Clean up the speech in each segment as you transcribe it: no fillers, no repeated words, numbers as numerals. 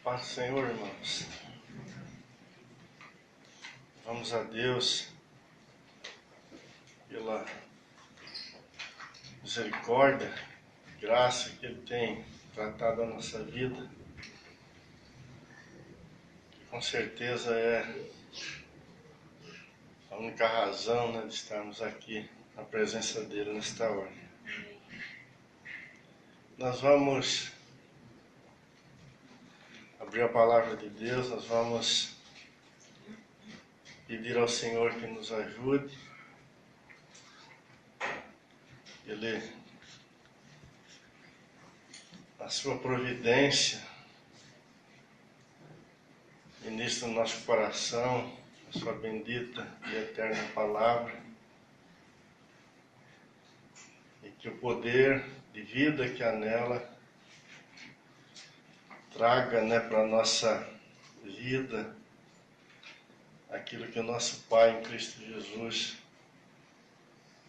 Paz do Senhor, irmãos. Vamos a Deus pela misericórdia, graça que Ele tem tratado a nossa vida, que com certeza é a única razão, de estarmos aqui na presença dEle nesta hora. Nós vamos abrir a palavra de Deus, nós vamos pedir ao Senhor que nos ajude. Ele, a sua providência, ministra no nosso coração a sua bendita e eterna palavra, e que o poder de vida que há nela traga, para a nossa vida aquilo que o nosso Pai em Cristo Jesus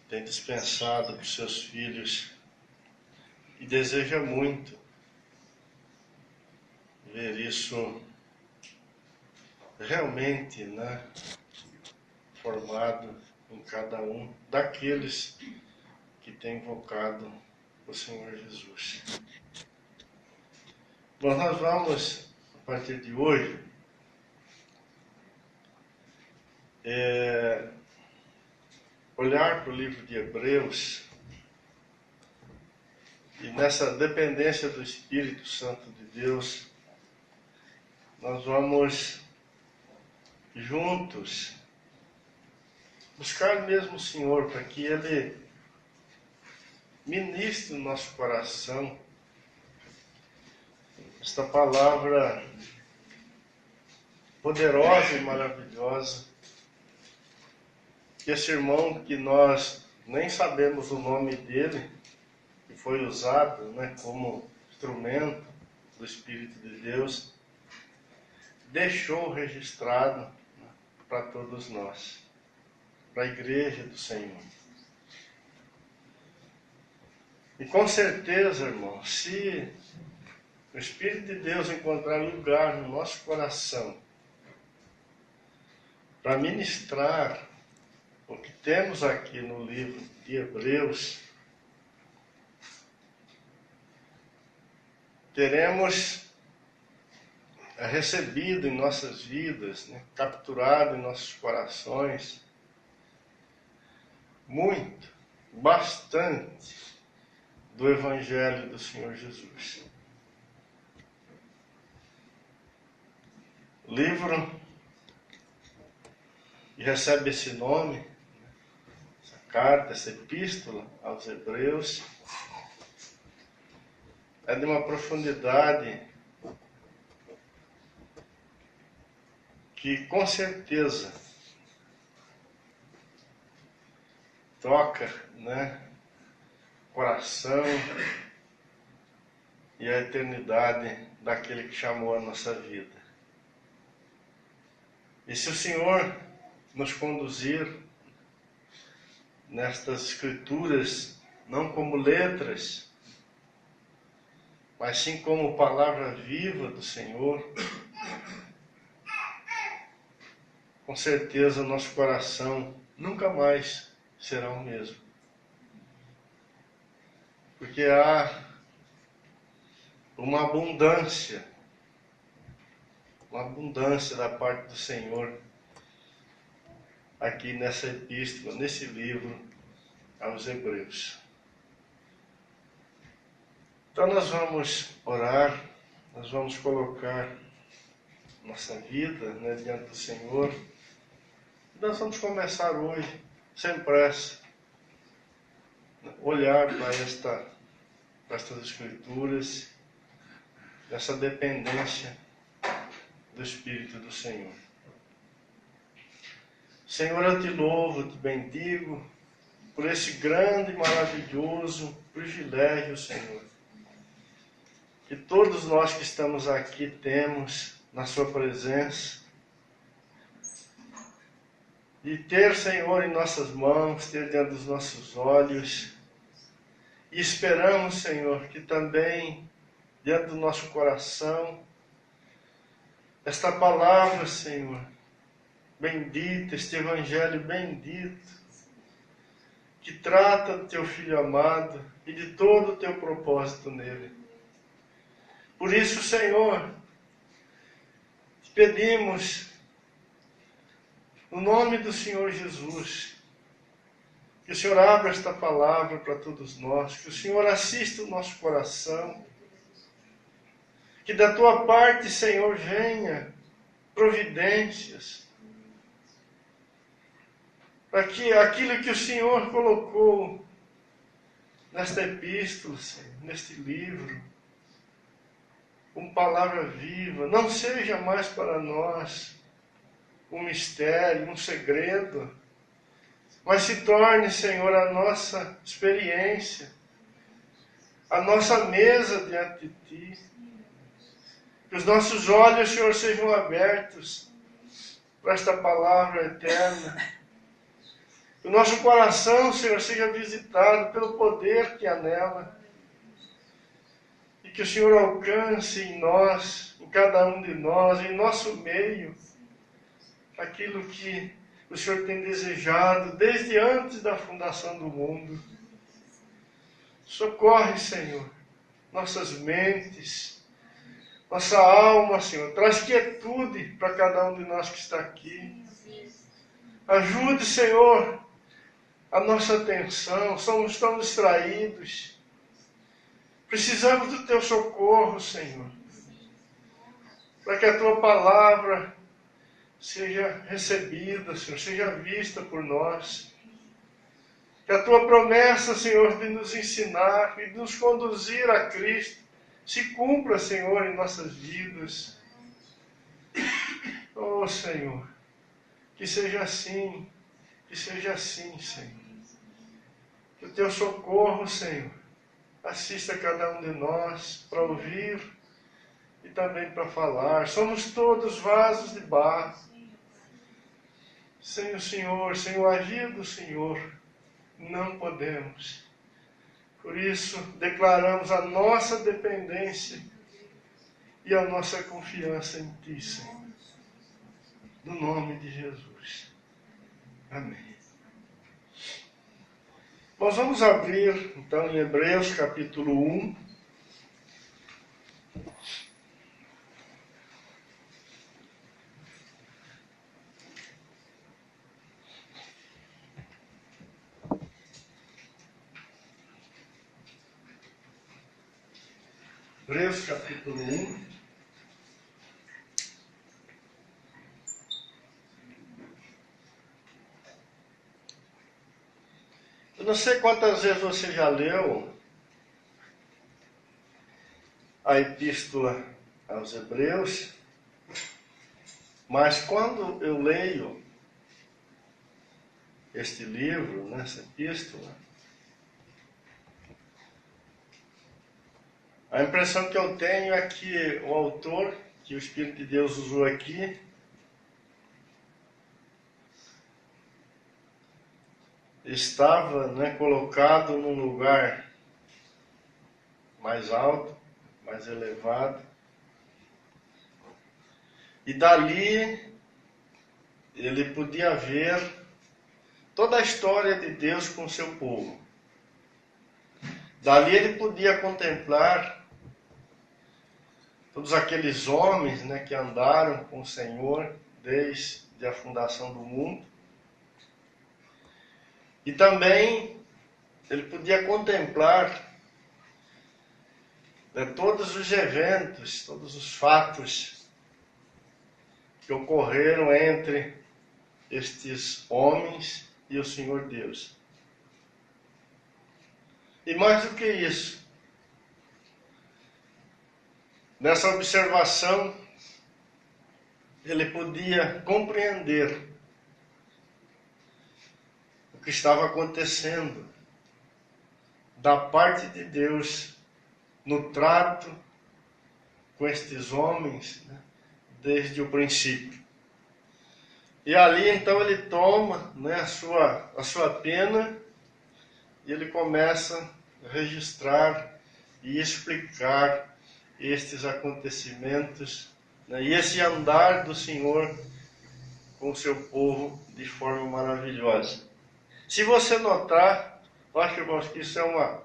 tem dispensado para os seus filhos e deseja muito ver isso realmente, formado em cada um daqueles que têm invocado o Senhor Jesus. Bom, nós vamos, a partir de hoje, olhar para o livro de Hebreus e nessa dependência do Espírito Santo de Deus, nós vamos juntos buscar mesmo o Senhor para que Ele ministre no nosso coração esta palavra poderosa e maravilhosa. Que esse irmão que nós nem sabemos o nome dele, que foi usado como instrumento do Espírito de Deus, deixou registrado para todos nós, para a igreja do Senhor. E com certeza, irmão, se o Espírito de Deus encontrar lugar no nosso coração para ministrar o que temos aqui no livro de Hebreus, teremos recebido em nossas vidas, capturado em nossos corações, muito, bastante do Evangelho do Senhor Jesus. O livro que recebe esse nome, essa carta, essa epístola aos Hebreus, é de uma profundidade que com certeza toca, o coração e a eternidade daquele que chamou a nossa vida. E se o Senhor nos conduzir nestas escrituras, não como letras, mas sim como palavra viva do Senhor, com certeza nosso coração nunca mais será o mesmo. Porque há uma abundância da parte do Senhor aqui nessa epístola, nesse livro aos Hebreus. Então nós vamos orar, nós vamos colocar nossa vida diante do Senhor. E nós vamos começar hoje, sem pressa, olhar para estas escrituras, essa dependência do Espírito do Senhor. Senhor, eu te louvo, te bendigo por esse grande e maravilhoso privilégio, Senhor, que todos nós que estamos aqui temos na sua presença, de ter, Senhor, em nossas mãos, ter diante dos nossos olhos, e esperamos, Senhor, que também diante do nosso coração esta palavra, Senhor, bendita, este evangelho bendito, que trata do teu Filho amado e de todo o teu propósito nele. Por isso, Senhor, te pedimos, no nome do Senhor Jesus, que o Senhor abra esta palavra para todos nós, que o Senhor assista o nosso coração, que da tua parte, Senhor, venha providências, para que aquilo que o Senhor colocou nesta epístola, Senhor, neste livro, como palavra viva, não seja mais para nós um mistério, um segredo, mas se torne, Senhor, a nossa experiência, a nossa mesa diante de Ti. Que os nossos olhos, Senhor, sejam abertos para esta palavra eterna. Que o nosso coração, Senhor, seja visitado pelo poder que há nela. E que o Senhor alcance em nós, em cada um de nós, em nosso meio, aquilo que o Senhor tem desejado desde antes da fundação do mundo. Socorre, Senhor, nossas mentes, nossa alma, Senhor. Traz quietude para cada um de nós que está aqui. Ajude, Senhor, a nossa atenção. Somos tão distraídos. Precisamos do teu socorro, Senhor, para que a tua palavra seja recebida, Senhor, seja vista por nós. Que a tua promessa, Senhor, de nos ensinar e de nos conduzir a Cristo se cumpra, Senhor, em nossas vidas. Oh, Senhor, que seja assim, Senhor. Que o teu socorro, Senhor, assista a cada um de nós para ouvir e também para falar. Somos todos vasos de barro. Sem o Senhor, sem o agir do Senhor, não podemos. Por isso, declaramos a nossa dependência e a nossa confiança em Ti, Senhor. No nome de Jesus. Amém. Nós vamos abrir, então, em Hebreus, capítulo 1. Hebreus, capítulo 1. Eu não sei quantas vezes você já leu a epístola aos Hebreus, mas quando eu leio este livro, nessa epístola, a impressão que eu tenho é que o autor, que o Espírito de Deus usou aqui, estava, colocado num lugar mais alto, mais elevado, e dali ele podia ver toda a história de Deus com o seu povo. Dali ele podia contemplar todos aqueles homens, que andaram com o Senhor desde a fundação do mundo. E também ele podia contemplar todos os eventos, todos os fatos que ocorreram entre estes homens e o Senhor Deus. E mais do que isso, nessa observação, ele podia compreender o que estava acontecendo da parte de Deus no trato com estes homens, desde o princípio. E ali então ele toma a sua pena e ele começa a registrar e explicar estes acontecimentos né? E esse andar do Senhor com o seu povo de forma maravilhosa. Se você notar, eu acho, irmãos, que isso é uma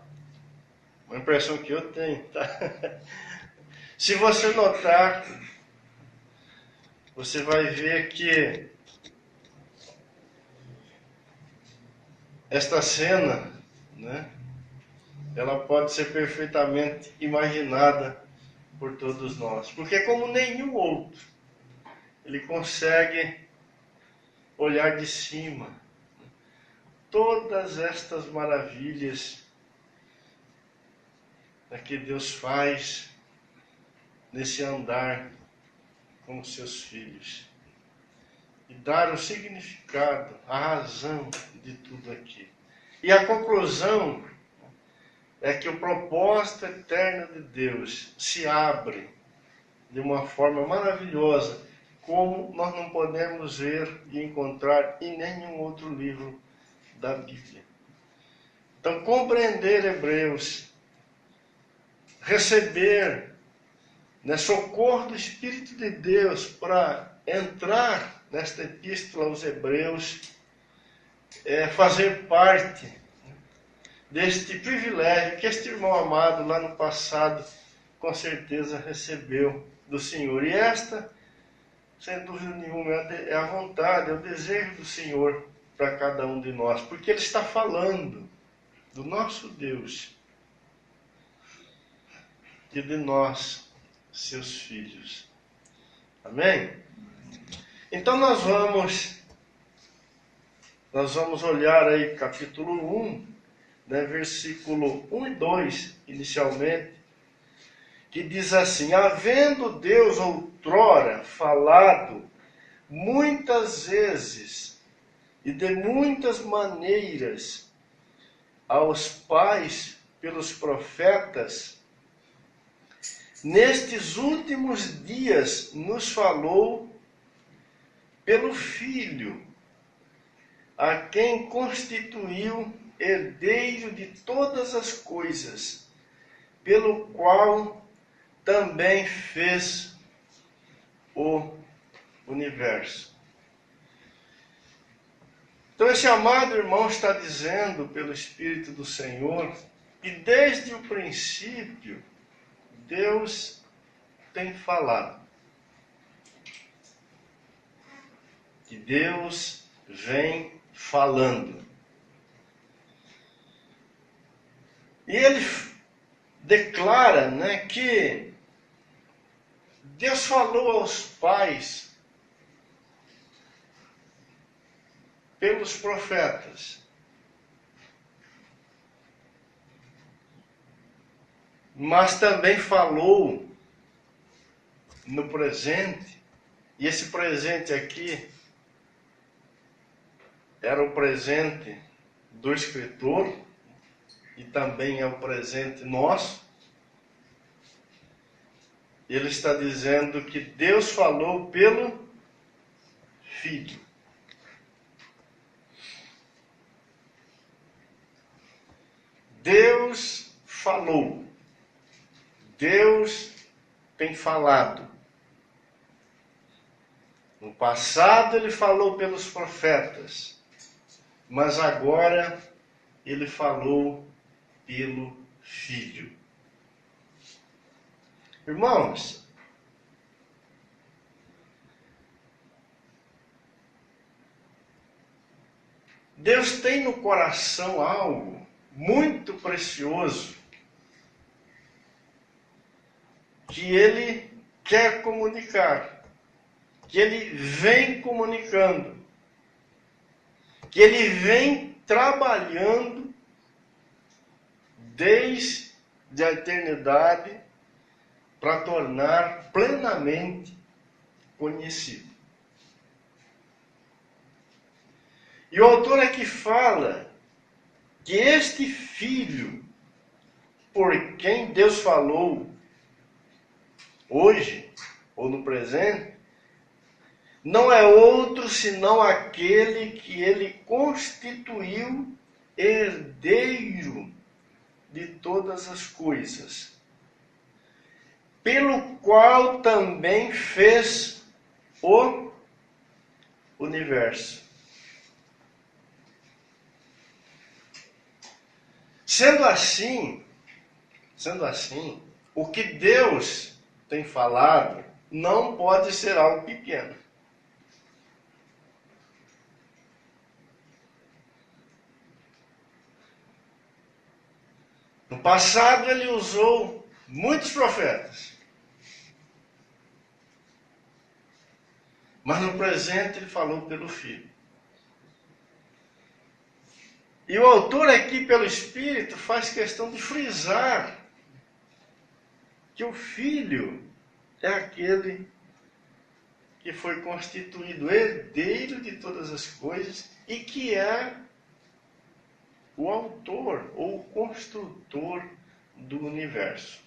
impressão que eu tenho, tá? Se você notar, você vai ver que esta cena, né, ela pode ser perfeitamente imaginada por todos nós. Porque como nenhum outro, ele consegue olhar de cima todas estas maravilhas que Deus faz nesse andar com os seus filhos. E dar o significado, a razão de tudo aqui. E a conclusão é que o propósito eterno de Deus se abre de uma forma maravilhosa, como nós não podemos ver e encontrar em nenhum outro livro da Bíblia. Então, compreender Hebreus, receber, né, socorro do Espírito de Deus para entrar nesta epístola aos Hebreus, fazer parte deste privilégio que este irmão amado lá no passado com certeza recebeu do Senhor. E esta, sem dúvida nenhuma, é a vontade, é o desejo do Senhor para cada um de nós, porque Ele está falando do nosso Deus e de nós, seus filhos. Amém? Então nós vamos olhar aí capítulo 1, né, versículo 1 e 2, inicialmente, que diz assim: havendo Deus outrora falado muitas vezes e de muitas maneiras aos pais pelos profetas, nestes últimos dias nos falou pelo Filho, a quem constituiu herdeiro de todas as coisas, pelo qual também fez o universo. Então esse amado irmão está dizendo pelo Espírito do Senhor que desde o princípio Deus tem falado. Que Deus vem falando. E ele declara, né, que Deus falou aos pais pelos profetas. Mas também falou no presente, e esse presente aqui era o presente do escritor, e também é o presente nosso. Ele está dizendo que Deus falou pelo Filho. Deus falou. Deus tem falado. No passado ele falou pelos profetas, mas agora ele falou pelo Filho. Irmãos, Deus tem no coração algo muito precioso que Ele quer comunicar, que Ele vem comunicando, que Ele vem trabalhando desde a eternidade para tornar plenamente conhecido. E o autor aqui fala que este Filho, por quem Deus falou hoje, ou no presente, não é outro senão aquele que Ele constituiu herdeiro de todas as coisas, pelo qual também fez o universo. Sendo assim, o que Deus tem falado não pode ser algo pequeno. No passado ele usou muitos profetas. Mas no presente ele falou pelo Filho. E o autor aqui, pelo Espírito, faz questão de frisar que o Filho é aquele que foi constituído herdeiro de todas as coisas e que é o autor ou o construtor do universo.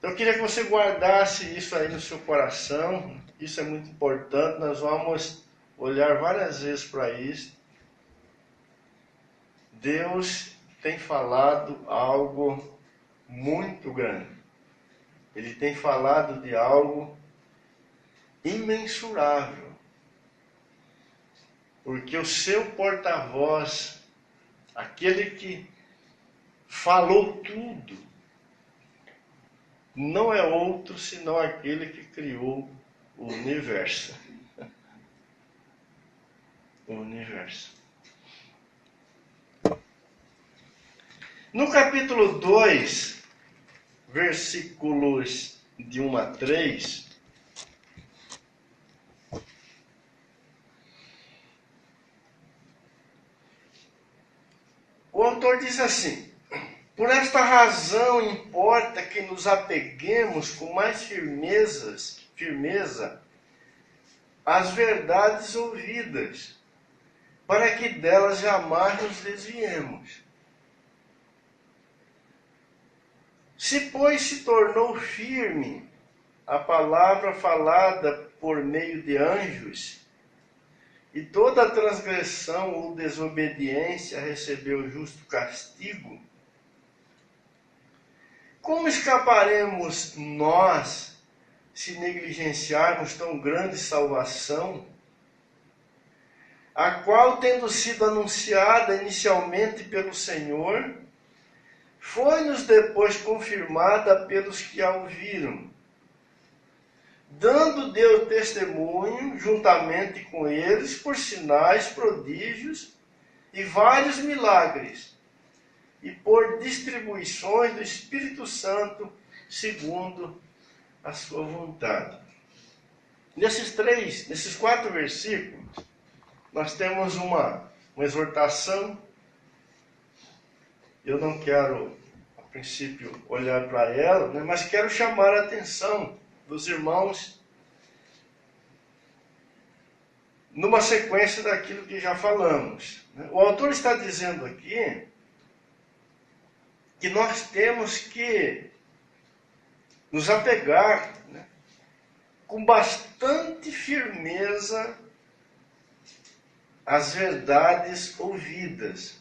Eu queria que você guardasse isso aí no seu coração. Isso é muito importante. Nós vamos olhar várias vezes para isso. Deus tem falado algo muito grande. Ele tem falado de algo imensurável. Porque o seu porta-voz, aquele que falou tudo, não é outro senão aquele que criou o universo. O universo. No capítulo 2, versículos de 1 a 3, o autor diz assim: por esta razão importa que nos apeguemos com mais firmeza às verdades ouvidas, para que delas jamais nos desviemos. Se, pois, se tornou firme a palavra falada por meio de anjos, e toda transgressão ou desobediência recebeu justo castigo, como escaparemos nós se negligenciarmos tão grande salvação, a qual, tendo sido anunciada inicialmente pelo Senhor, foi-nos depois confirmada pelos que a ouviram, dando Deus testemunho, juntamente com eles, por sinais, prodígios e vários milagres, e por distribuições do Espírito Santo, segundo a sua vontade. Nesses 4 versículos, nós temos uma exortação. Eu não quero, a princípio, olhar para ela, né, mas quero chamar a atenção dos irmãos numa sequência daquilo que já falamos. O autor está dizendo aqui que nós temos que nos apegar, né, com bastante firmeza às verdades ouvidas,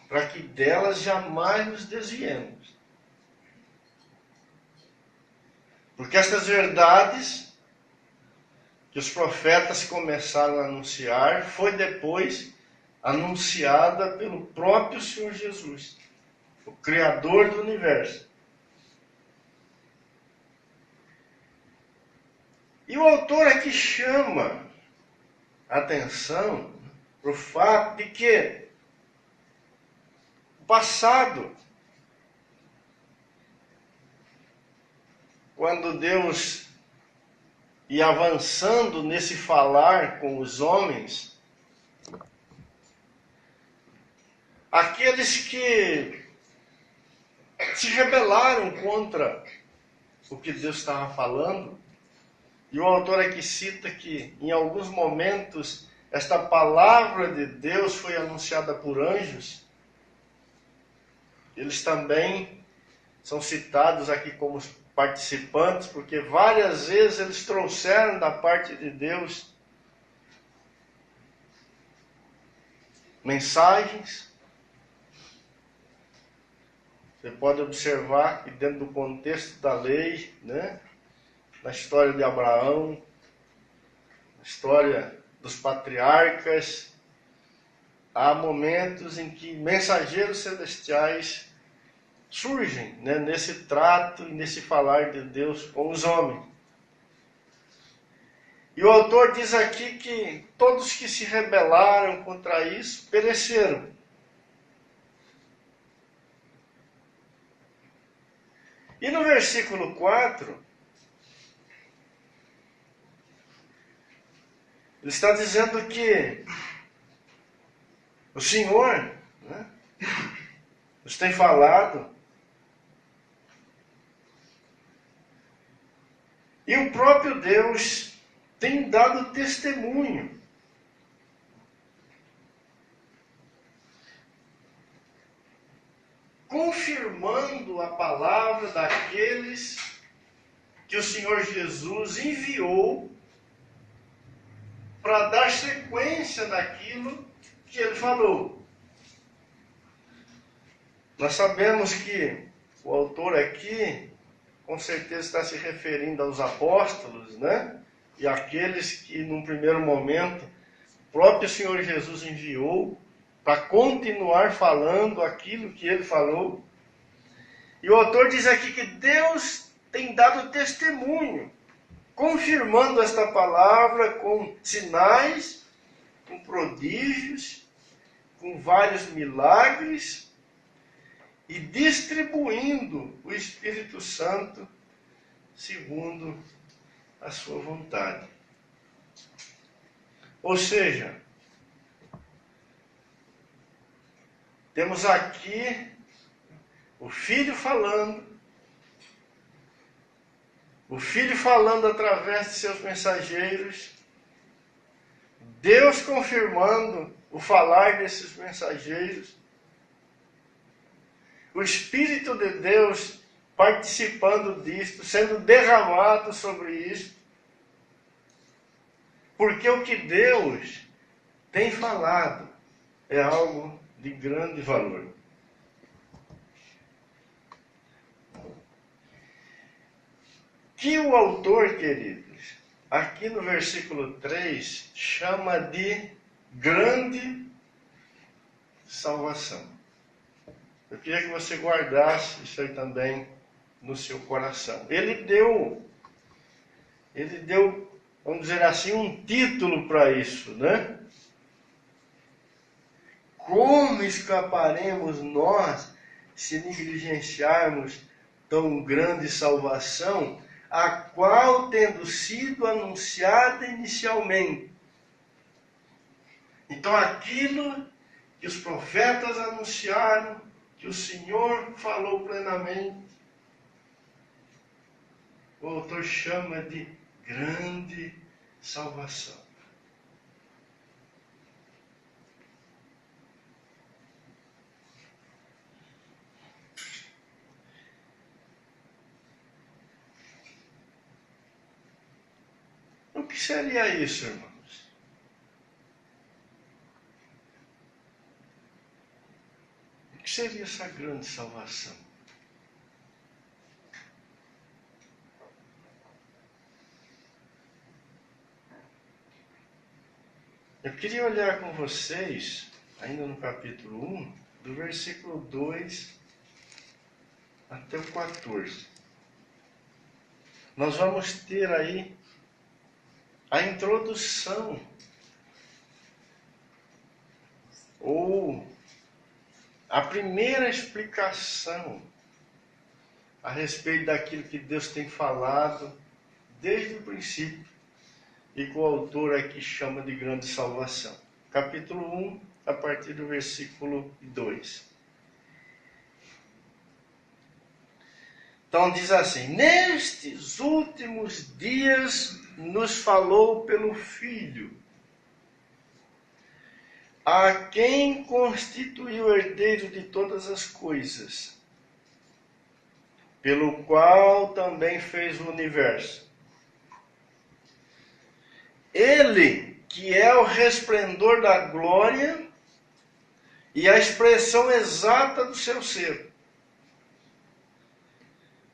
para que delas jamais nos desviemos. Porque estas verdades que os profetas começaram a anunciar foi depois anunciada pelo próprio Senhor Jesus, o Criador do universo. E o autor aqui chama a atenção para o fato de que o passado, quando Deus ia avançando nesse falar com os homens, aqueles que se rebelaram contra o que Deus estava falando, e o autor aqui cita que em alguns momentos esta palavra de Deus foi anunciada por anjos. Eles também são citados aqui como participantes, porque várias vezes eles trouxeram da parte de Deus mensagens. Você pode observar que dentro do contexto da lei, né, na história de Abraão, na história dos patriarcas, há momentos em que mensageiros celestiais surgem, né, nesse trato e nesse falar de Deus com os homens. E o autor diz aqui que todos que se rebelaram contra isso pereceram. E no versículo 4, ele está dizendo que o Senhor, né, nos tem falado, e o próprio Deus tem dado testemunho. Confirmando a palavra daqueles que o Senhor Jesus enviou para dar sequência naquilo que ele falou. Nós sabemos que o autor aqui, com certeza, está se referindo aos apóstolos, né? E aqueles que, num primeiro momento, o próprio Senhor Jesus enviou para continuar falando aquilo que ele falou. E o autor diz aqui que Deus tem dado testemunho, confirmando esta palavra com sinais, com prodígios, com vários milagres e distribuindo o Espírito Santo segundo a sua vontade. Ou seja, temos aqui o Filho falando através de seus mensageiros, Deus confirmando o falar desses mensageiros, o Espírito de Deus participando disto, sendo derramado sobre isto, porque o que Deus tem falado é algo de grande valor. Que o autor, queridos, aqui no versículo 3, chama de grande salvação. Eu queria que você guardasse isso aí também no seu coração. Ele deu, vamos dizer assim, um título para isso, né? Como escaparemos nós se negligenciarmos tão grande salvação, a qual tendo sido anunciada inicialmente? Então aquilo que os profetas anunciaram, que o Senhor falou plenamente, o autor chama de grande salvação. O que seria isso, irmãos? O que seria essa grande salvação? Eu queria olhar com vocês, ainda no capítulo 1, do versículo 2 até o 14. Nós vamos ter aí a introdução, ou a primeira explicação a respeito daquilo que Deus tem falado desde o princípio e que o autor aqui chama de grande salvação. Capítulo 1, a partir do versículo 2. Então diz assim: nestes últimos dias nos falou pelo Filho, a quem constituiu herdeiro de todas as coisas, pelo qual também fez o universo. Ele, que é o resplendor da glória e a expressão exata do seu ser,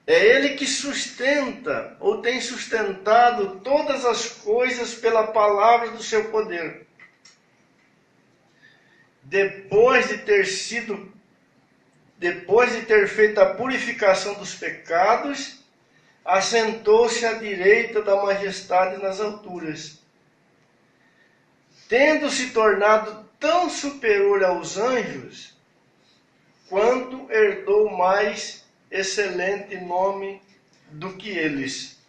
É Ele que sustenta ou tem sustentado todas as coisas pela palavra do seu poder. Depois de ter feito a purificação dos pecados, assentou-se à direita da majestade nas alturas, tendo se tornado tão superior aos anjos, quanto herdou mais excelente nome do que eles.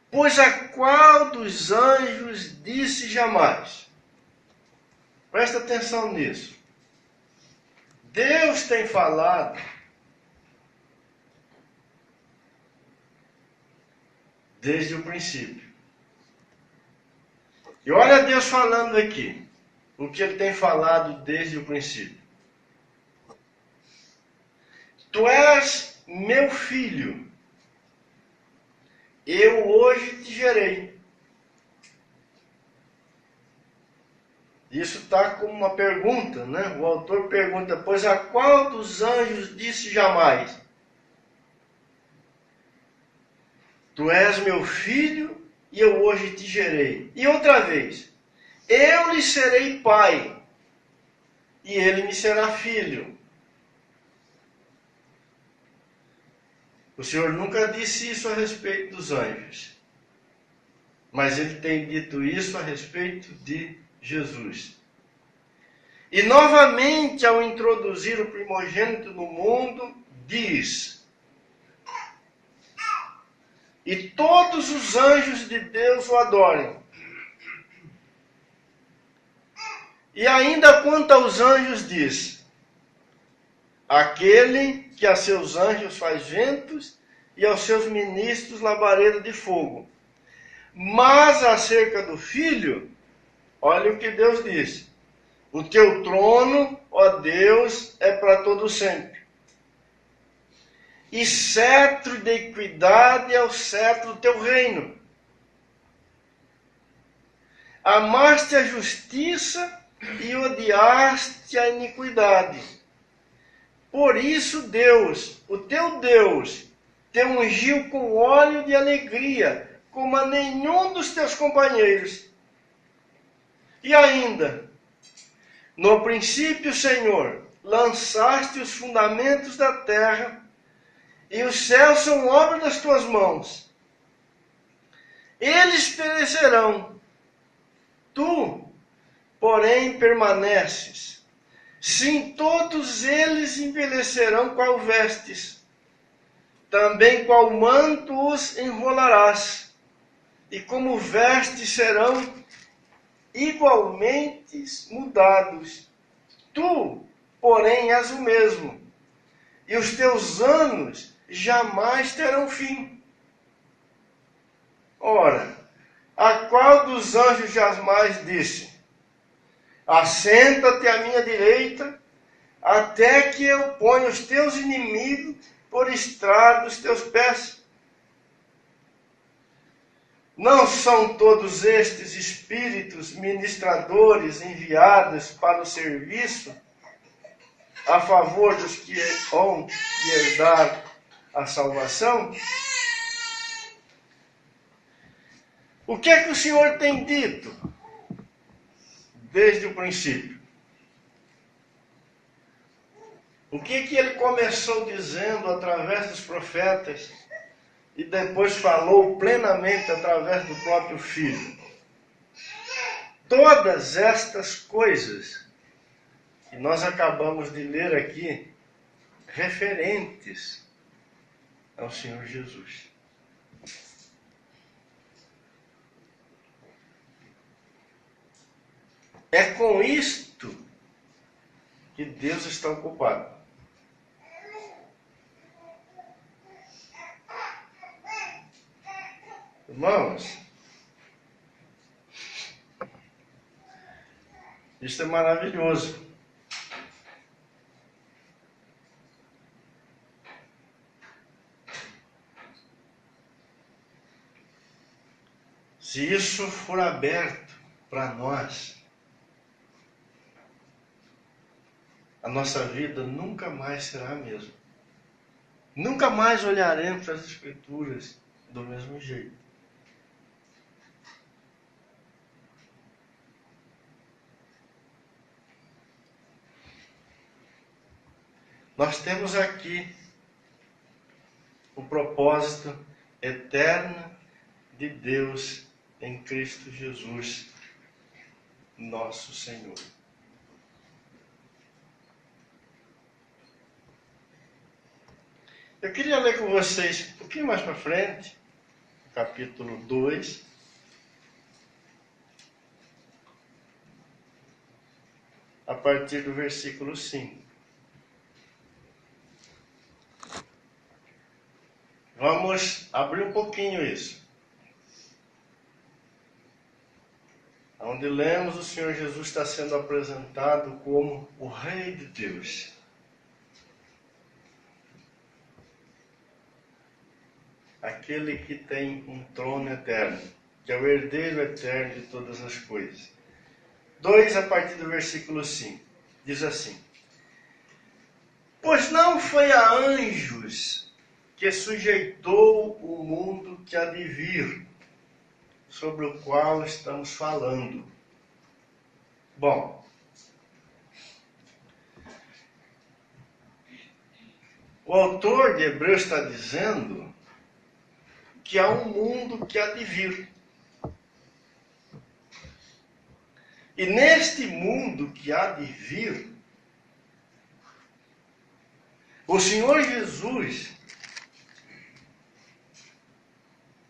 Pois a qual dos anjos disse jamais? Presta atenção nisso. Deus tem falado desde o princípio. E olha Deus falando aqui, o que Ele tem falado desde o princípio. Tu és meu filho, eu hoje te gerei. Isso está como uma pergunta, né? O autor pergunta, pois a qual dos anjos disse jamais? Tu és meu filho e eu hoje te gerei. E outra vez, eu lhe serei pai e ele me será filho. O Senhor nunca disse isso a respeito dos anjos, mas Ele tem dito isso a respeito de Jesus. E novamente, ao introduzir o primogênito no mundo, diz: e todos os anjos de Deus o adorem. E ainda quanto aos anjos diz: aquele que a seus anjos faz ventos e aos seus ministros labareda de fogo. Mas acerca do Filho, olha o que Deus diz: o teu trono, ó Deus, é para todo sempre. E cetro de equidade é o cetro do teu reino. Amaste a justiça e odiaste a iniquidade. Por isso Deus, o teu Deus, te ungiu com óleo de alegria, como a nenhum dos teus companheiros. E ainda, no princípio, Senhor, lançaste os fundamentos da terra, e os céus são obra das tuas mãos. Eles perecerão, tu, porém, permaneces. Sim, todos eles envelhecerão qual vestes, também qual manto os enrolarás, e como vestes serão igualmente mudados. Tu, porém, és o mesmo, e os teus anos jamais terão fim. Ora, a qual dos anjos jamais disse: assenta-te à minha direita, até que eu ponha os teus inimigos por estrado dos teus pés? Não são todos estes espíritos ministradores enviados para o serviço a favor dos que hão de herdar a salvação? O que é que o Senhor tem dito desde o princípio? O que é que Ele começou dizendo através dos profetas e depois falou plenamente através do próprio Filho? Todas estas coisas que nós acabamos de ler aqui, referentes ao Senhor Jesus. É com isto que Deus está ocupado. Irmãos, isso é maravilhoso. Se isso for aberto para nós, a nossa vida nunca mais será a mesma. Nunca mais olharemos para as Escrituras do mesmo jeito. Nós temos aqui o propósito eterno de Deus em Cristo Jesus, nosso Senhor. Eu queria ler com vocês um pouquinho mais para frente, capítulo 2. A partir do versículo 5. Vamos abrir um pouquinho isso. Onde lemos o Senhor Jesus está sendo apresentado como o Rei de Deus. Aquele que tem um trono eterno, que é o herdeiro eterno de todas as coisas. 2, a partir do versículo 5, diz assim: Pois não foi a anjos que sujeitou o mundo que há de vir, sobre o qual estamos falando. Bom, o autor de Hebreus está dizendo que há um mundo que há de vir. E neste mundo que há de vir, o Senhor Jesus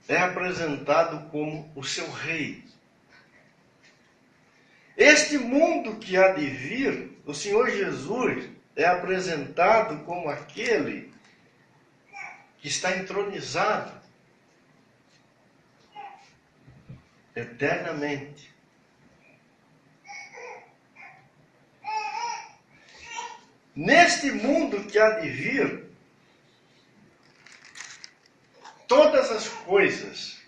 é apresentado como o seu rei. Este mundo que há de vir, o Senhor Jesus é apresentado como aquele que está entronizado eternamente. Neste mundo que há de vir, todas as coisas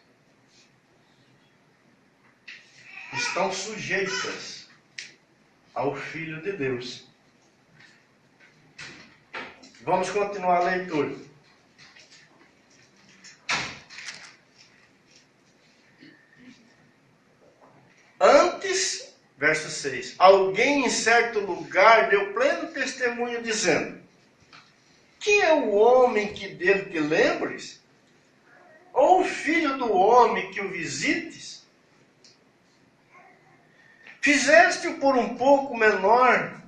estão sujeitas ao Filho de Deus. Vamos continuar a leitura. Antes, verso 6, alguém em certo lugar deu pleno testemunho dizendo: Quem é o homem que dele te lembres? Ou o filho do homem que o visites? Fizeste-o por um pouco menor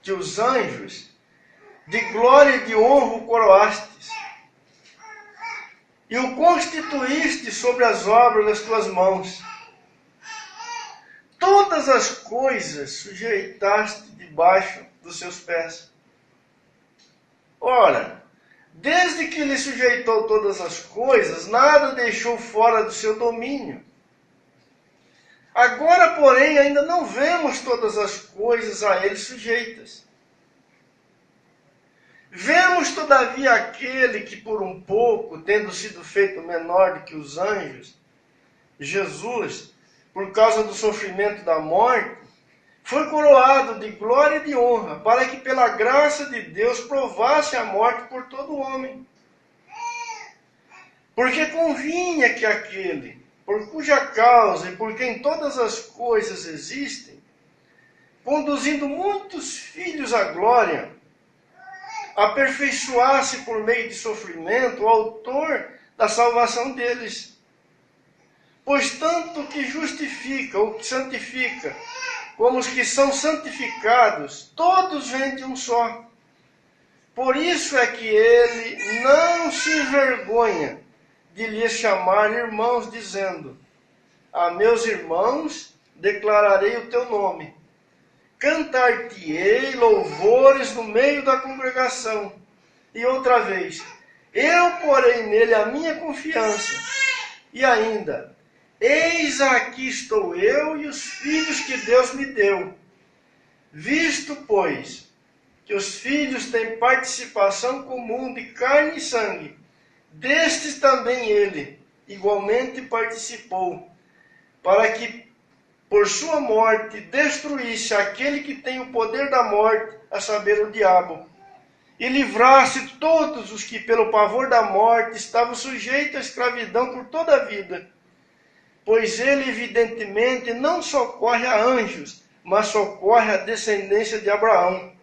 que os anjos, de glória e de honra o coroastes, e o constituíste sobre as obras das tuas mãos. Todas as coisas sujeitaste debaixo dos seus pés. Ora, desde que ele sujeitou todas as coisas, nada deixou fora do seu domínio. Agora, porém, ainda não vemos todas as coisas a ele sujeitas. Vemos, todavia, aquele que por um pouco, tendo sido feito menor do que os anjos, Jesus, por causa do sofrimento da morte, foi coroado de glória e de honra, para que pela graça de Deus provasse a morte por todo homem. Porque convinha que aquele, por cuja causa e por quem todas as coisas existem, conduzindo muitos filhos à glória, aperfeiçoasse por meio de sofrimento o autor da salvação deles. Pois tanto que justifica ou que santifica, como os que são santificados, todos vêm de um só. Por isso é que ele não se envergonha de lhes chamar irmãos, dizendo: A meus irmãos declararei o teu nome. Cantar-te-ei louvores no meio da congregação. E outra vez, eu porei nele a minha confiança. E ainda, eis aqui estou eu e os filhos que Deus me deu. Visto, pois, que os filhos têm participação comum de carne e sangue, destes também ele igualmente participou, para que por sua morte destruísse aquele que tem o poder da morte, a saber, o diabo, e livrasse todos os que, pelo pavor da morte, estavam sujeitos à escravidão por toda a vida. Pois ele, evidentemente, não socorre a anjos, mas socorre a descendência de Abraão.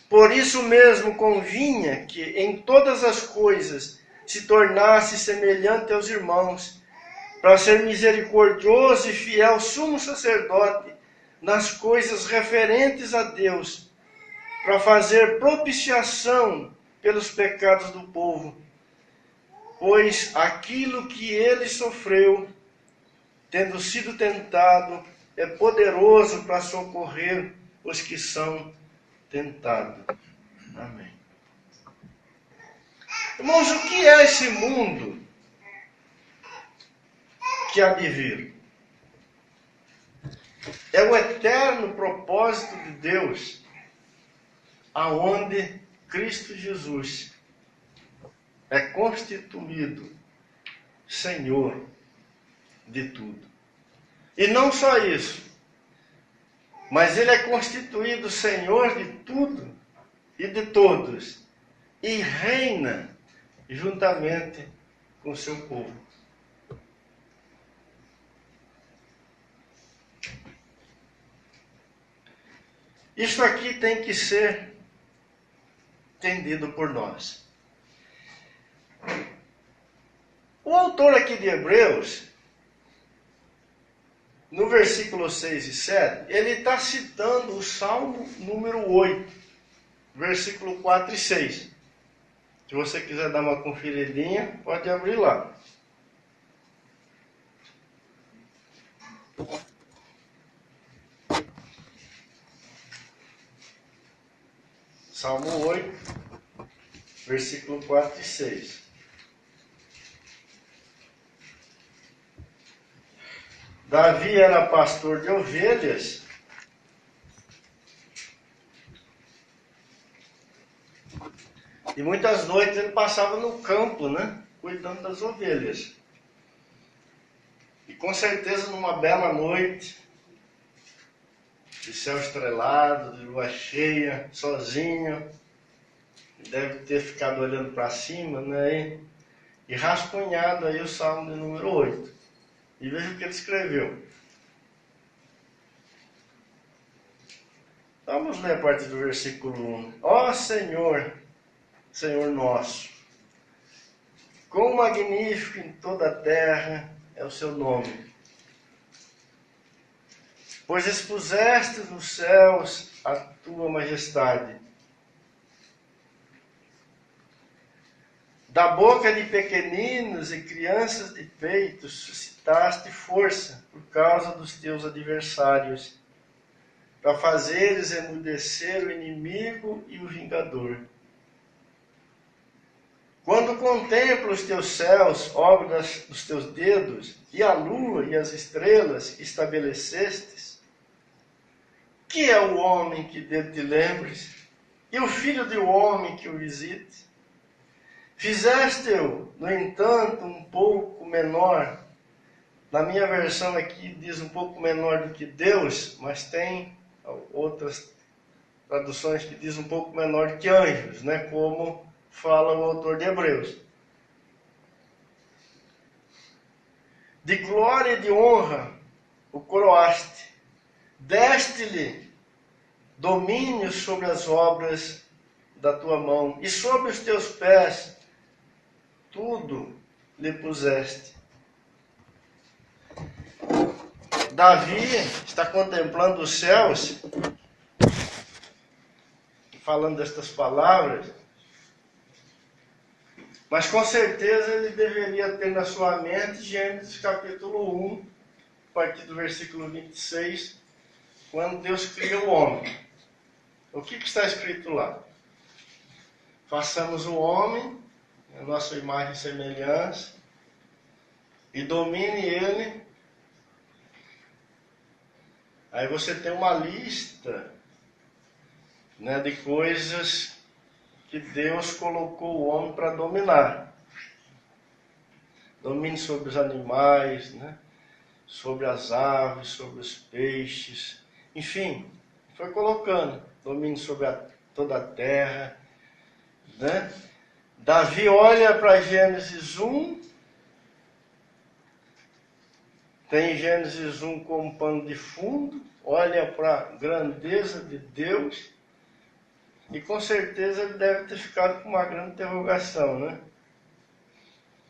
Por isso mesmo convinha que em todas as coisas se tornasse semelhante aos irmãos, para ser misericordioso e fiel sumo sacerdote nas coisas referentes a Deus, para fazer propiciação pelos pecados do povo. Pois aquilo que ele sofreu, tendo sido tentado, é poderoso para socorrer os que são tentados. Amém. Irmãos, o que é esse mundo que há de vir? É o eterno propósito de Deus, aonde Cristo Jesus é constituído Senhor de tudo. E não só isso, mas Ele é constituído Senhor de tudo e de todos, e reina juntamente com o seu povo. Isso aqui tem que ser entendido por nós. O autor aqui de Hebreus, no versículo 6 e 7, ele está citando o Salmo número 8, versículo 4 e 6. Se você quiser dar uma conferidinha, pode abrir lá. Salmo 8, versículo 4 e 6. Davi era pastor de ovelhas e muitas noites ele passava no campo, cuidando das ovelhas. E com certeza numa bela noite, de céu estrelado, de lua cheia, sozinho, deve ter ficado olhando para cima, e rascunhado aí o Salmo de número 8. E veja o que ele escreveu. Vamos ler a partir do versículo 1. Ó Senhor, Senhor nosso, quão magnífico em toda a terra é o seu nome. Pois expuseste nos céus a tua majestade. Da boca de pequeninos e crianças de peito suscitaste força por causa dos teus adversários, para fazeres emudecer o inimigo e o vingador. Quando contemplo os teus céus, obra dos teus dedos, e a lua e as estrelas que estabelecestes, que é o homem que dele te lembres, e o filho do homem que o visite? Fizeste-o, no entanto, um pouco menor. Na minha versão aqui diz um pouco menor do que Deus, mas tem outras traduções que diz um pouco menor do que anjos, como fala o autor de Hebreus. De glória e de honra o coroaste, deste-lhe domínio sobre as obras da tua mão, e sobre os teus pés tudo lhe puseste. Davi está contemplando os céus, falando destas palavras, mas com certeza ele deveria ter na sua mente Gênesis capítulo 1, a partir do versículo 26, quando Deus cria o homem. O que está escrito lá? Façamos o homem a nossa imagem e semelhança, e domine ele. Aí você tem uma lista de coisas que Deus colocou o homem para dominar. Domine sobre os animais, sobre as aves, sobre os peixes, enfim, foi colocando. Domine sobre a toda a terra, né? Davi olha para Gênesis 1, tem Gênesis 1 como pano de fundo, olha para a grandeza de Deus, e com certeza ele deve ter ficado com uma grande interrogação, né?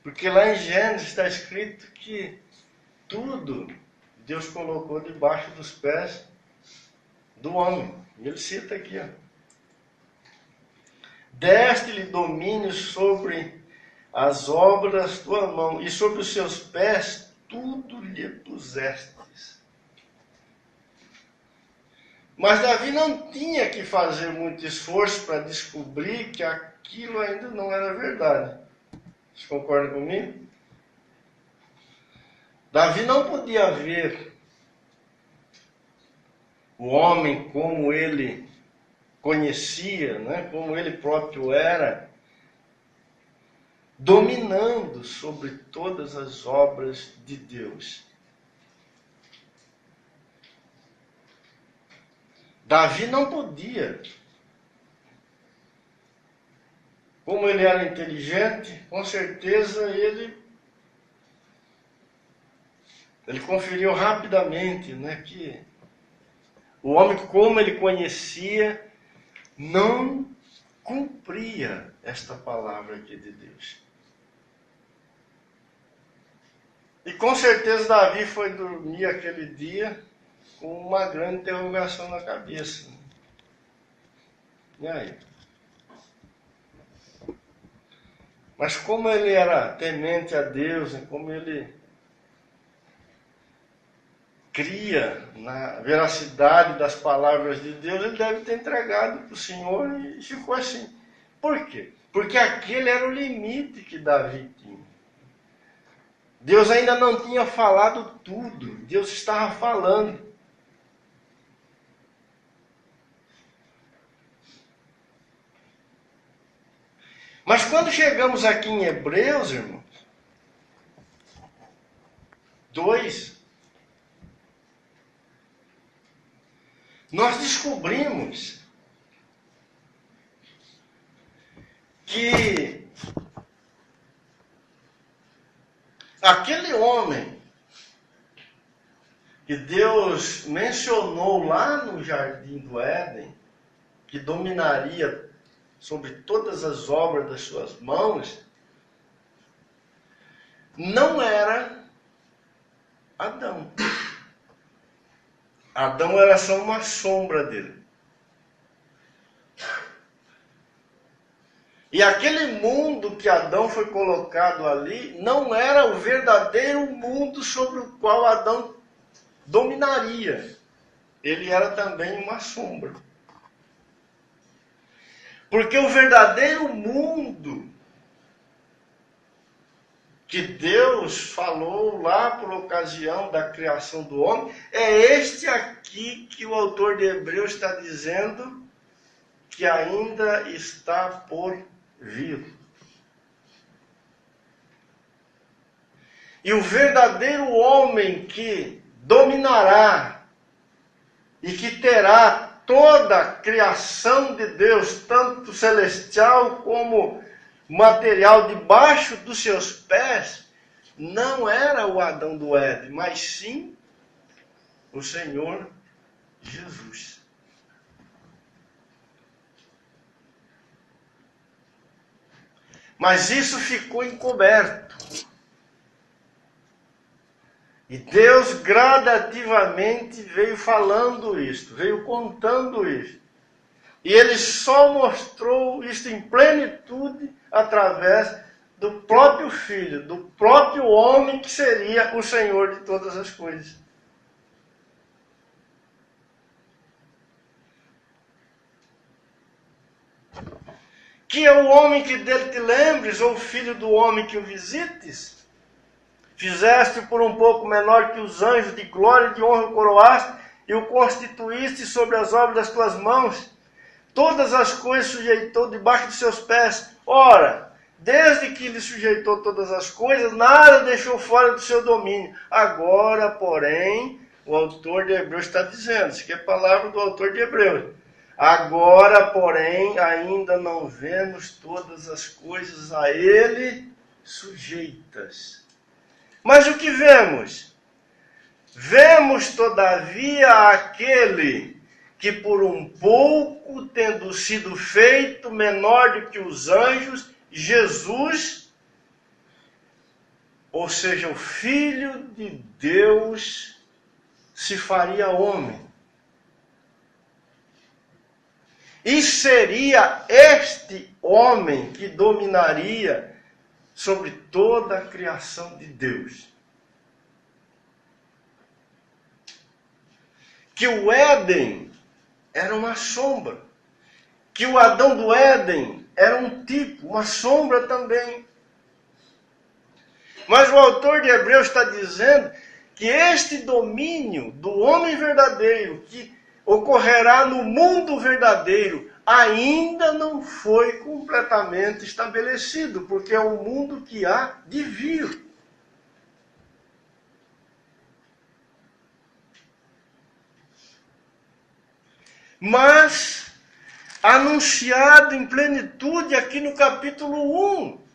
Porque lá em Gênesis está escrito que tudo Deus colocou debaixo dos pés do homem. E ele cita aqui, ó. Deste-lhe domínio sobre as obras da tua mão, e sobre os seus pés tudo lhe pusestes. Mas Davi não tinha que fazer muito esforço para descobrir que aquilo ainda não era verdade. Vocês concordam comigo? Davi não podia ver o homem como ele conhecia, né? Como ele próprio era, dominando sobre todas as obras de Deus. Davi não podia. Como ele era inteligente, com certeza ele conferiu rapidamente, né, que o homem, como ele conhecia, não cumpria esta palavra aqui de Deus. E com certeza Davi foi dormir aquele dia com uma grande interrogação na cabeça. E aí? Mas como ele era temente a Deus, como ele cria na veracidade das palavras de Deus, ele deve ter entregado para o Senhor e ficou assim. Por quê? Porque aquele era o limite que Davi tinha. Deus ainda não tinha falado tudo, Deus estava falando. Mas quando chegamos aqui em Hebreus, irmãos, 2, nós descobrimos que aquele homem que Deus mencionou lá no Jardim do Éden, que dominaria sobre todas as obras das suas mãos, não era Adão. Adão era só uma sombra dele. E aquele mundo que Adão foi colocado ali não era o verdadeiro mundo sobre o qual Adão dominaria. Ele era também uma sombra. Porque o verdadeiro mundo que Deus falou lá por ocasião da criação do homem é este aqui que o autor de Hebreus está dizendo que ainda está por vir. E o verdadeiro homem que dominará e que terá toda a criação de Deus, tanto celestial como material, debaixo dos seus pés, não era o Adão do Éden, mas sim o Senhor Jesus. Mas isso ficou encoberto. E Deus gradativamente veio falando isto, veio contando isto. E Ele só mostrou isto em plenitude através do próprio Filho, do próprio homem que seria o Senhor de todas as coisas. Que é o homem que dele te lembres, ou o filho do homem que o visites? Fizeste por um pouco menor que os anjos, de glória e de honra o coroaste, e o constituíste sobre as obras das tuas mãos. Todas as coisas sujeitou debaixo de seus pés. Ora, desde que lhe sujeitou todas as coisas, nada deixou fora do seu domínio. Agora, porém, o autor de Hebreus está dizendo, isso aqui é a palavra do autor de Hebreus. Agora, porém, ainda não vemos todas as coisas a ele sujeitas. Mas o que vemos? Vemos, todavia, aquele que por um pouco, tendo sido feito menor do que os anjos, Jesus, ou seja, o Filho de Deus, se faria homem. E seria este homem que dominaria sobre toda a criação de Deus. Que o Éden era uma sombra. Que o Adão do Éden era um tipo, uma sombra também. Mas o autor de Hebreus está dizendo que este domínio do homem verdadeiro, que ocorrerá no mundo verdadeiro, ainda não foi completamente estabelecido, porque é o mundo que há de vir. Mas anunciado em plenitude aqui no capítulo 1.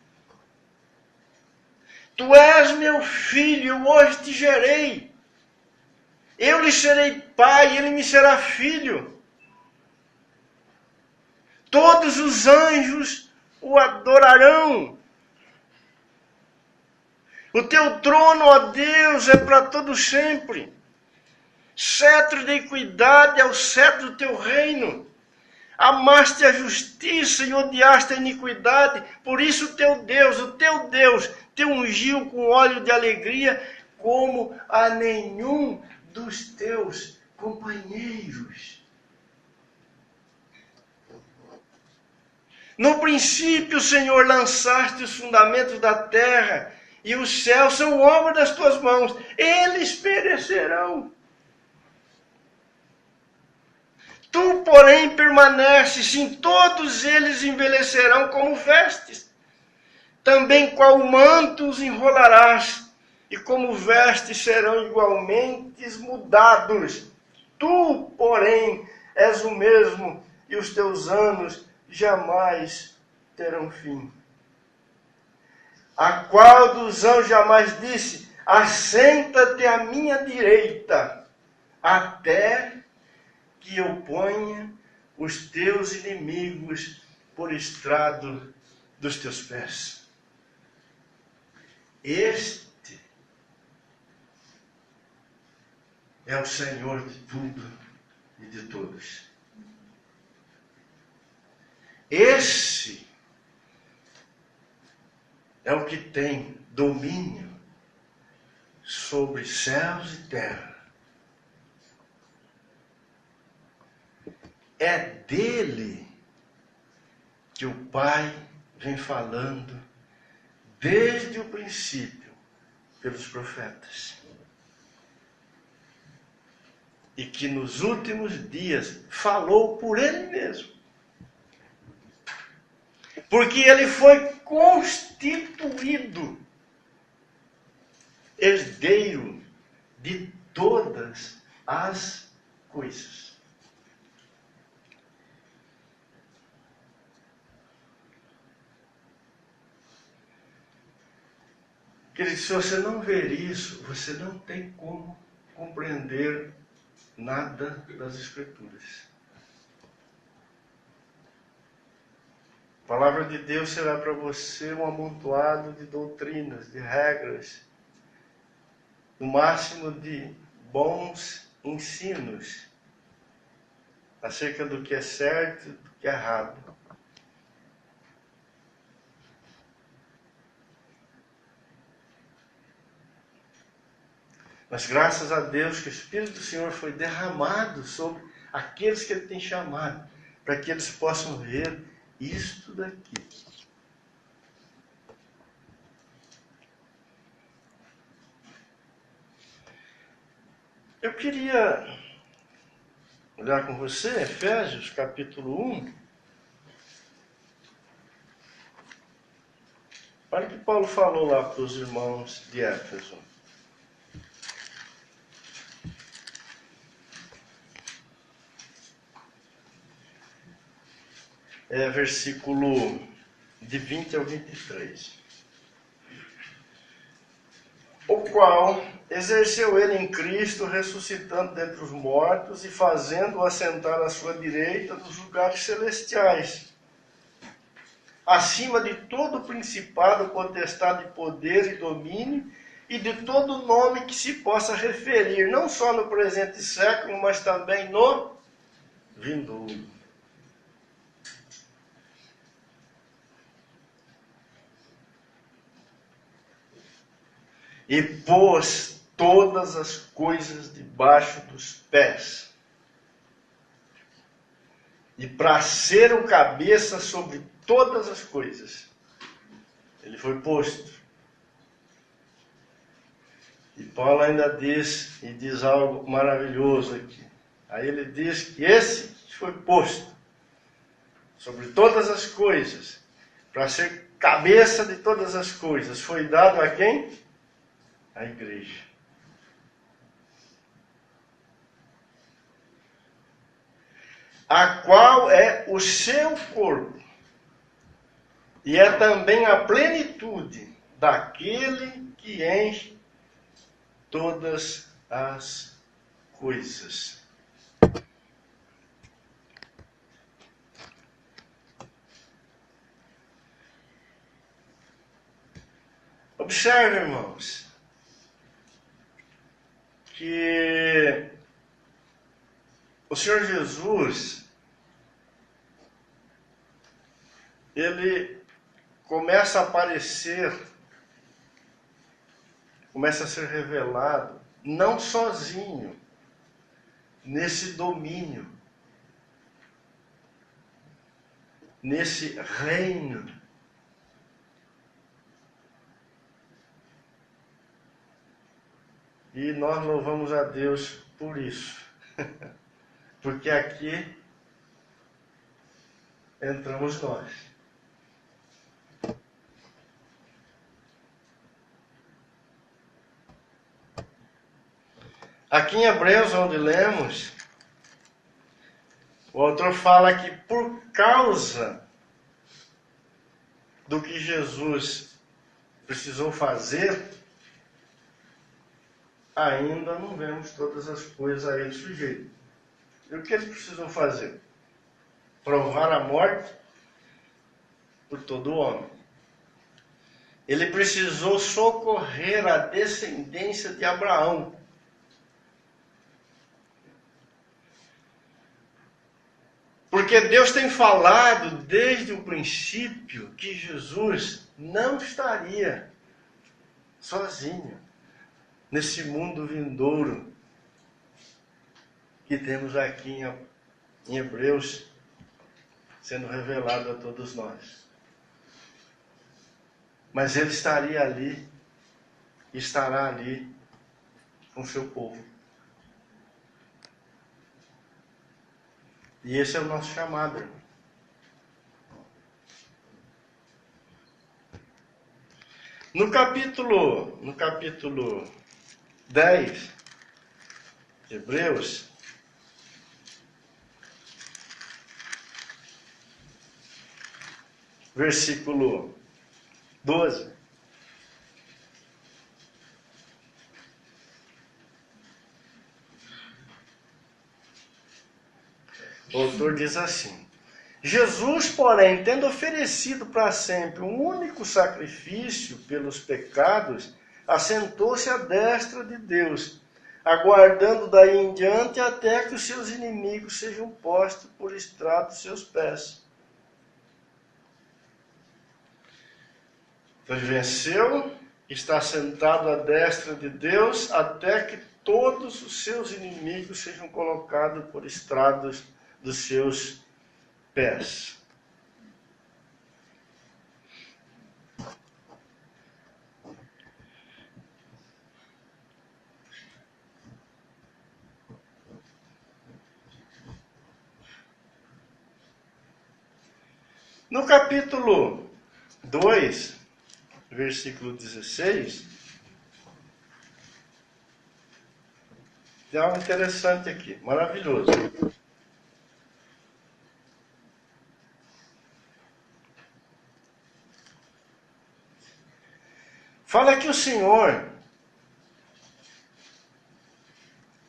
Tu és meu filho, eu hoje te gerei. Eu lhe serei pai, ele me será filho. Todos os anjos o adorarão. O teu trono, ó Deus, é para todo sempre. Cetro de equidade é o cetro do teu reino. Amaste a justiça e odiaste a iniquidade. Por isso o teu Deus, te ungiu com óleo de alegria, como a nenhum dos teus companheiros. No princípio, Senhor, lançaste os fundamentos da terra, e os céus são obra das tuas mãos. Eles perecerão. Tu, porém, permaneces, sim, todos eles envelhecerão como vestes. Também qual manto os enrolarás, e como vestes serão igualmente mudados. Tu, porém, és o mesmo, e os teus anos jamais terão fim. A qual dos anjos jamais disse, assenta-te à minha direita, até que eu ponha os teus inimigos por estrado dos teus pés. Este é o Senhor de tudo e de todos. Esse é o que tem domínio sobre céus e terra. É dele que o Pai vem falando desde o princípio pelos profetas. E que nos últimos dias falou por ele mesmo. Porque ele foi constituído herdeiro de todas as coisas. Querido, se você não ver isso, você não tem como compreender nada das Escrituras. A palavra de Deus será para você um amontoado de doutrinas, de regras, no máximo de bons ensinos acerca do que é certo e do que é errado. Mas graças a Deus que o Espírito do Senhor foi derramado sobre aqueles que Ele tem chamado, para que eles possam ver isto daqui. Eu queria olhar com você, Efésios, capítulo 1. Olha o que Paulo falou lá para os irmãos de Éfeso. versículo de 20 ao 23. O qual exerceu ele em Cristo, ressuscitando dentre os mortos e fazendo-o assentar à sua direita nos lugares celestiais, acima de todo principado, potestade, poder e domínio, e de todo nome que se possa referir, não só no presente século, mas também no vindouro. E pôs todas as coisas debaixo dos pés. E para ser o cabeça sobre todas as coisas, ele foi posto. E Paulo ainda diz, e diz algo maravilhoso aqui. Aí ele diz que esse foi posto sobre todas as coisas, para ser cabeça de todas as coisas, foi dado a quem? A igreja. A qual é o seu corpo, e é também a plenitude daquele que enche todas as coisas. Observe, irmãos, que o Senhor Jesus, ele começa a aparecer, começa a ser revelado, não sozinho, nesse domínio, nesse reino. E nós louvamos a Deus por isso. Porque aqui entramos nós. Aqui em Hebreus, onde lemos, o autor fala que por causa do que Jesus precisou fazer, ainda não vemos todas as coisas a ele sujeito. E o que ele precisou fazer? Provar a morte por todo homem. Ele precisou socorrer a descendência de Abraão. Porque Deus tem falado desde o princípio que Jesus não estaria sozinho nesse mundo vindouro que temos aqui em Hebreus sendo revelado a todos nós. Mas ele estaria ali, estará ali com o seu povo. E esse é o nosso chamado, irmão. No capítulo 10 de Hebreus, versículo 12. O autor diz assim: Jesus, porém, tendo oferecido para sempre um único sacrifício pelos pecados, assentou-se à destra de Deus, aguardando daí em diante até que os seus inimigos sejam postos por estrado dos seus pés. Então ele venceu, está sentado à destra de Deus, até que todos os seus inimigos sejam colocados por estrados dos seus pés. No capítulo 2, versículo 16, tem algo interessante aqui, maravilhoso. fala que o Senhor,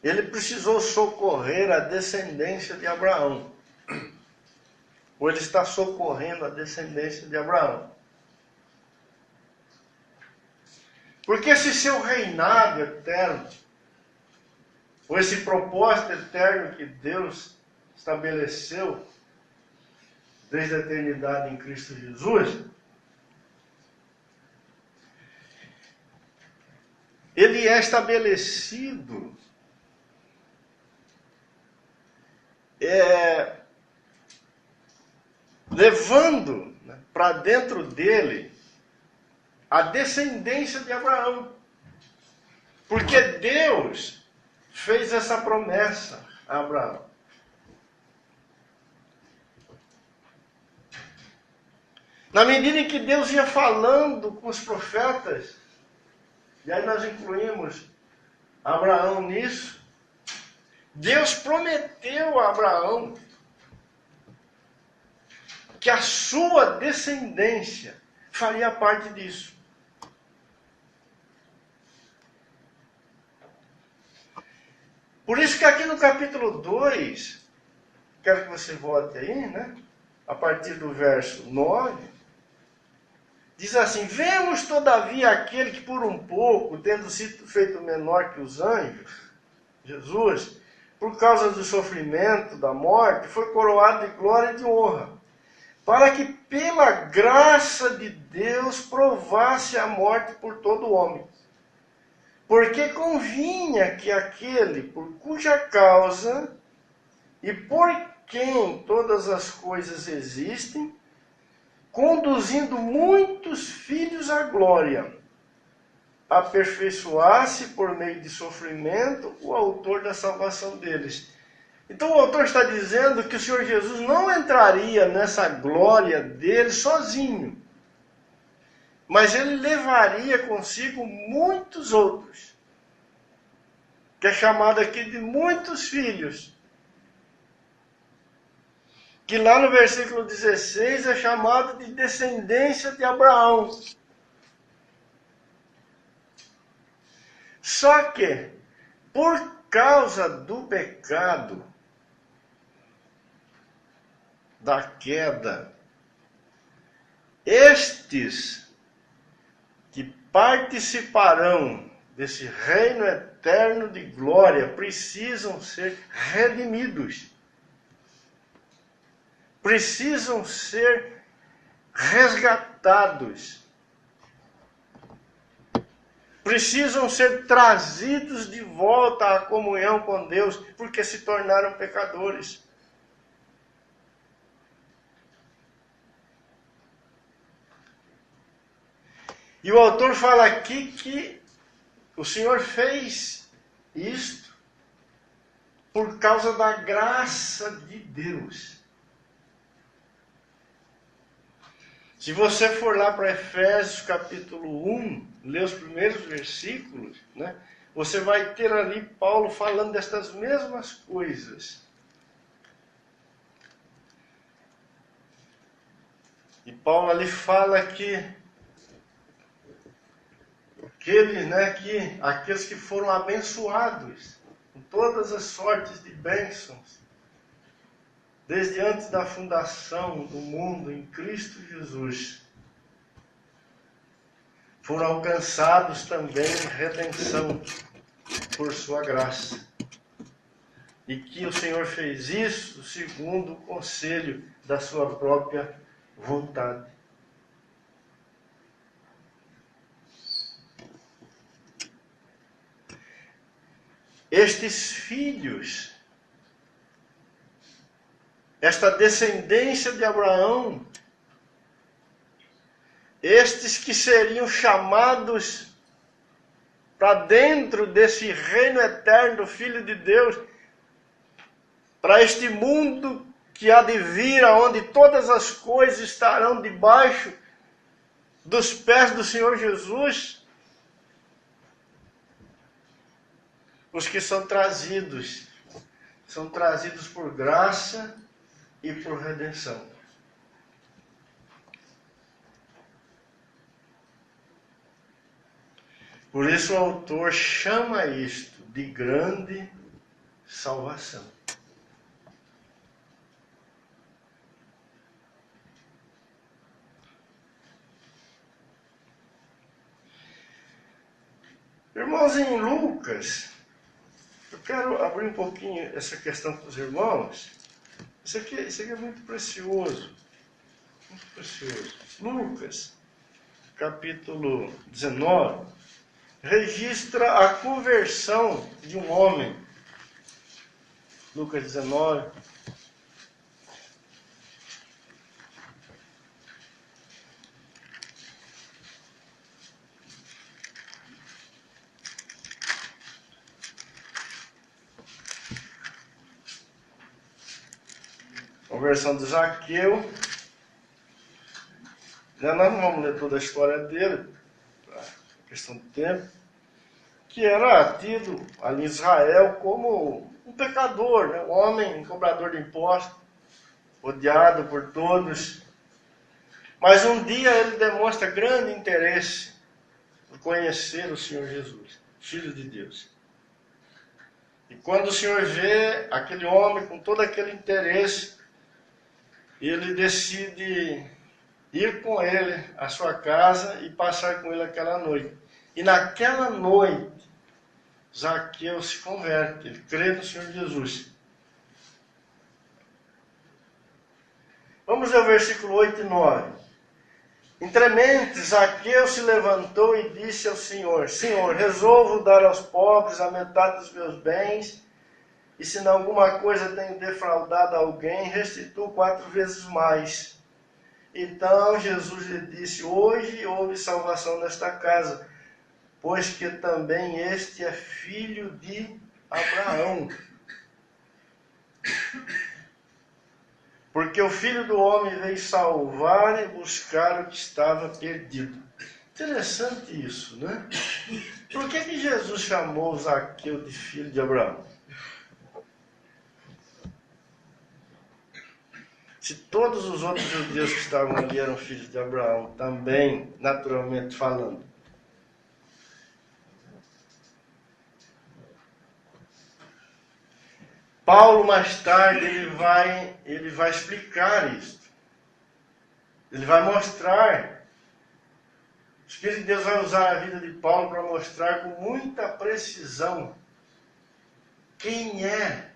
ele precisou socorrer a descendência de Abraão. Ou ele está socorrendo a descendência de Abraão. Porque esse seu reinado eterno, ou esse propósito eterno que Deus estabeleceu desde a eternidade em Cristo Jesus, ele é estabelecido levando, né, para dentro dele a descendência de Abraão. Porque Deus fez essa promessa a Abraão. Na medida em que Deus ia falando com os profetas, e aí nós incluímos Abraão nisso, Deus prometeu a Abraão que a sua descendência faria parte disso. Por isso que aqui no capítulo 2, quero que você volte aí, né? A partir do verso 9, diz assim: vemos todavia aquele que por um pouco, tendo sido feito menor que os anjos, Jesus, por causa do sofrimento, da morte, foi coroado de glória e de honra, para que pela graça de Deus provasse a morte por todo homem. Porque convinha que aquele por cuja causa e por quem todas as coisas existem, conduzindo muitos filhos à glória, aperfeiçoasse por meio de sofrimento o autor da salvação deles. Então o autor está dizendo que o Senhor Jesus não entraria nessa glória dele sozinho, mas ele levaria consigo muitos outros, que é chamado aqui de muitos filhos, que lá no versículo 16 é chamado de descendência de Abraão. Só que, por causa do pecado, da queda, estes que participarão desse reino eterno de glória precisam ser redimidos. Precisam ser resgatados. Precisam ser trazidos de volta à comunhão com Deus, porque se tornaram pecadores. E o autor fala aqui que o Senhor fez isto por causa da graça de Deus. Se você for lá para Efésios capítulo 1, ler os primeiros versículos, né, você vai ter ali Paulo falando destas mesmas coisas. E Paulo ali fala que aqueles que foram abençoados com todas as sortes de bênçãos, desde antes da fundação do mundo em Cristo Jesus, foram alcançados também em redenção por sua graça. E que o Senhor fez isso segundo o conselho da sua própria vontade. Estes filhos, esta descendência de Abraão, estes que seriam chamados para dentro desse reino eterno do Filho de Deus, para este mundo que há de vir, onde todas as coisas estarão debaixo dos pés do Senhor Jesus, os que são trazidos por graça e por redenção. Por isso o autor chama isto de grande salvação. Irmãos, em Lucas, eu quero abrir um pouquinho essa questão para os irmãos. Isso aqui é muito precioso. Muito precioso. Lucas, capítulo 19, registra a conversão de um homem. Lucas 19. Conversão de Zaqueu. Nós não vamos ler toda a história dele, questão de tempo, que era tido ali em Israel como um pecador, né? Um homem, um cobrador de impostos, odiado por todos. Mas um dia ele demonstra grande interesse por conhecer o Senhor Jesus, Filho de Deus. E quando o Senhor vê aquele homem com todo aquele interesse, ele decide ir com ele à sua casa e passar com ele aquela noite. E naquela noite, Zaqueu se converte, ele crê no Senhor Jesus. Vamos ler o versículo 8 e 9. Entremente, Zaqueu se levantou e disse ao Senhor: Senhor, resolvo dar aos pobres a metade dos meus bens, e se em alguma coisa tenho defraudado alguém, restituo 4 vezes mais. Então Jesus lhe disse: hoje houve salvação nesta casa, pois que também este é filho de Abraão. Porque o Filho do Homem veio salvar e buscar o que estava perdido. Interessante isso, né? Por que Jesus chamou Zaqueu de filho de Abraão? Se todos os outros judeus que estavam ali eram filhos de Abraão, também, naturalmente falando. Paulo, mais tarde, ele vai explicar isso. Ele vai mostrar. O Espírito de Deus vai usar a vida de Paulo para mostrar com muita precisão quem é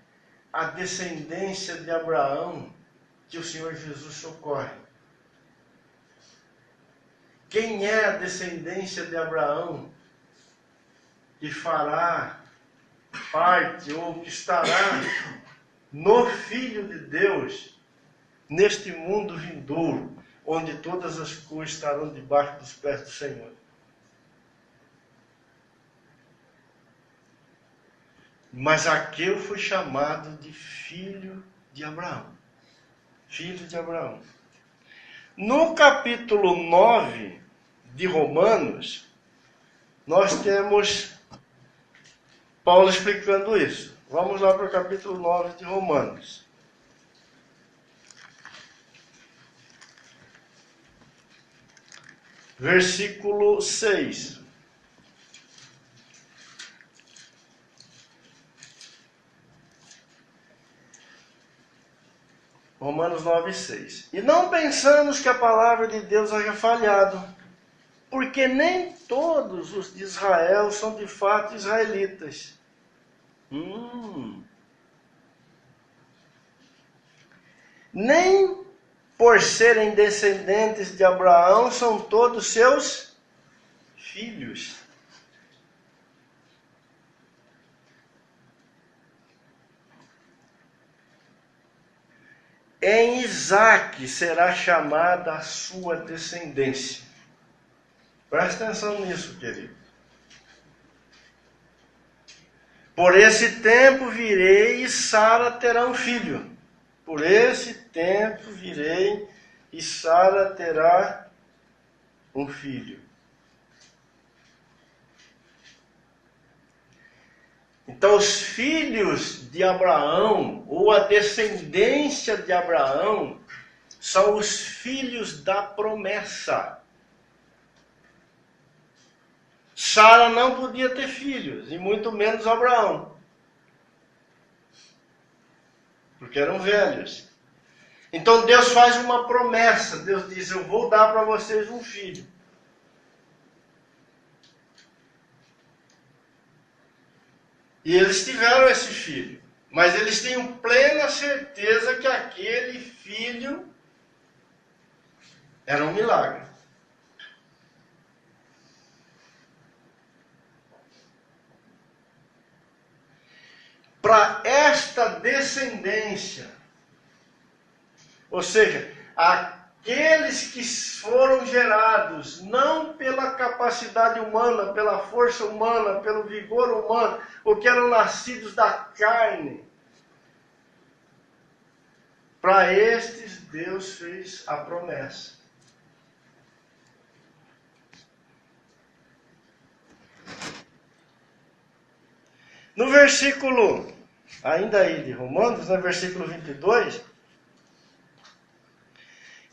a descendência de Abraão que o Senhor Jesus socorre. Quem é a descendência de Abraão que fará parte ou que estará no Filho de Deus neste mundo vindouro, onde todas as coisas estarão debaixo dos pés do Senhor? Mas Zaqueu foi chamado de filho de Abraão. Filho de Abraão. No capítulo 9 de Romanos, nós temos Paulo explicando isso. Vamos lá para o capítulo 9 de Romanos. Versículo 6. Romanos 9, 6. E não pensamos que a palavra de Deus haja falhado, porque nem todos os de Israel são de fato israelitas. Nem por serem descendentes de Abraão são todos seus filhos. Em Isaque será chamada a sua descendência. Presta atenção nisso, querido. Por esse tempo virei e Sara terá um filho. Por esse tempo virei e Sara terá um filho. Então, os filhos de Abraão, ou a descendência de Abraão, são os filhos da promessa. Sara não podia ter filhos, e muito menos Abraão, porque eram velhos. Então Deus faz uma promessa. Deus diz: eu vou dar para vocês um filho. E eles tiveram esse filho. Mas eles tinham plena certeza que aquele filho era um milagre. Para esta descendência, ou seja, aqueles que foram gerados não pela capacidade humana, pela força humana, pelo vigor humano, ou que eram nascidos da carne, para estes Deus fez a promessa. No versículo, ainda aí de Romanos, no versículo 22,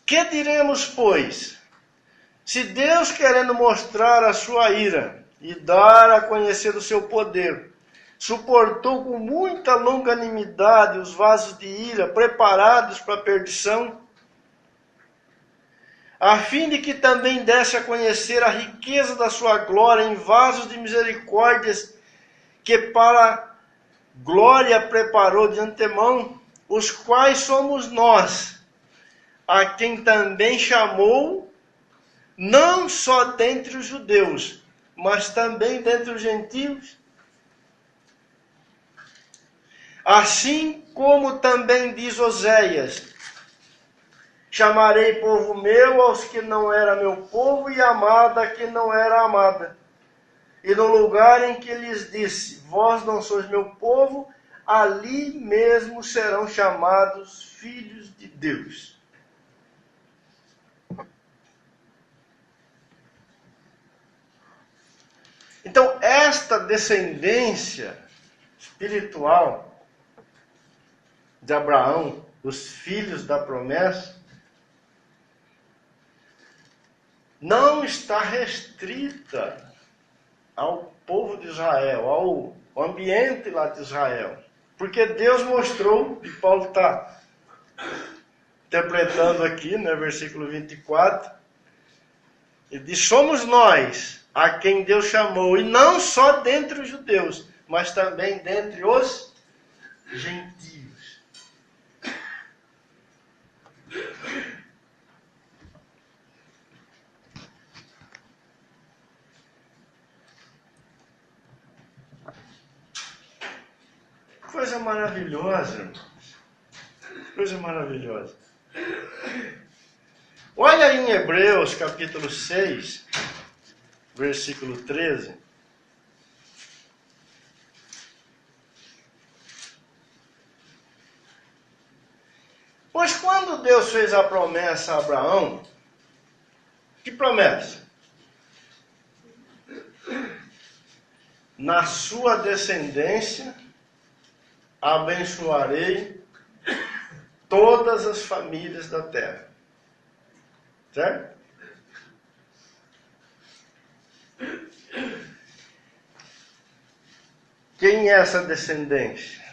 que diremos, pois? Se Deus, querendo mostrar a sua ira e dar a conhecer o seu poder, suportou com muita longanimidade os vasos de ira preparados para a perdição, a fim de que também desse a conhecer a riqueza da sua glória em vasos de misericórdias, que para glória preparou de antemão, os quais somos nós, a quem também chamou, não só dentre os judeus, mas também dentre os gentios. Assim como também diz Oséias: chamarei povo meu aos que não era meu povo, e amada a que não era amada. E no lugar em que lhes disse: vós não sois meu povo, ali mesmo serão chamados filhos de Deus. Então, esta descendência espiritual de Abraão, dos filhos da promessa, não está restrita ao povo de Israel, ao ambiente lá de Israel. Porque Deus mostrou, e Paulo está interpretando aqui, né, versículo 24, ele diz: somos nós a quem Deus chamou, e não só dentre os judeus, mas também dentre os gentios. Coisa maravilhosa, irmãos. Coisa maravilhosa. Olha aí em Hebreus capítulo 6, versículo 13. Pois quando Deus fez a promessa a Abraão, que promessa? Na sua descendência abençoarei todas as famílias da terra. Certo? Quem é essa descendência?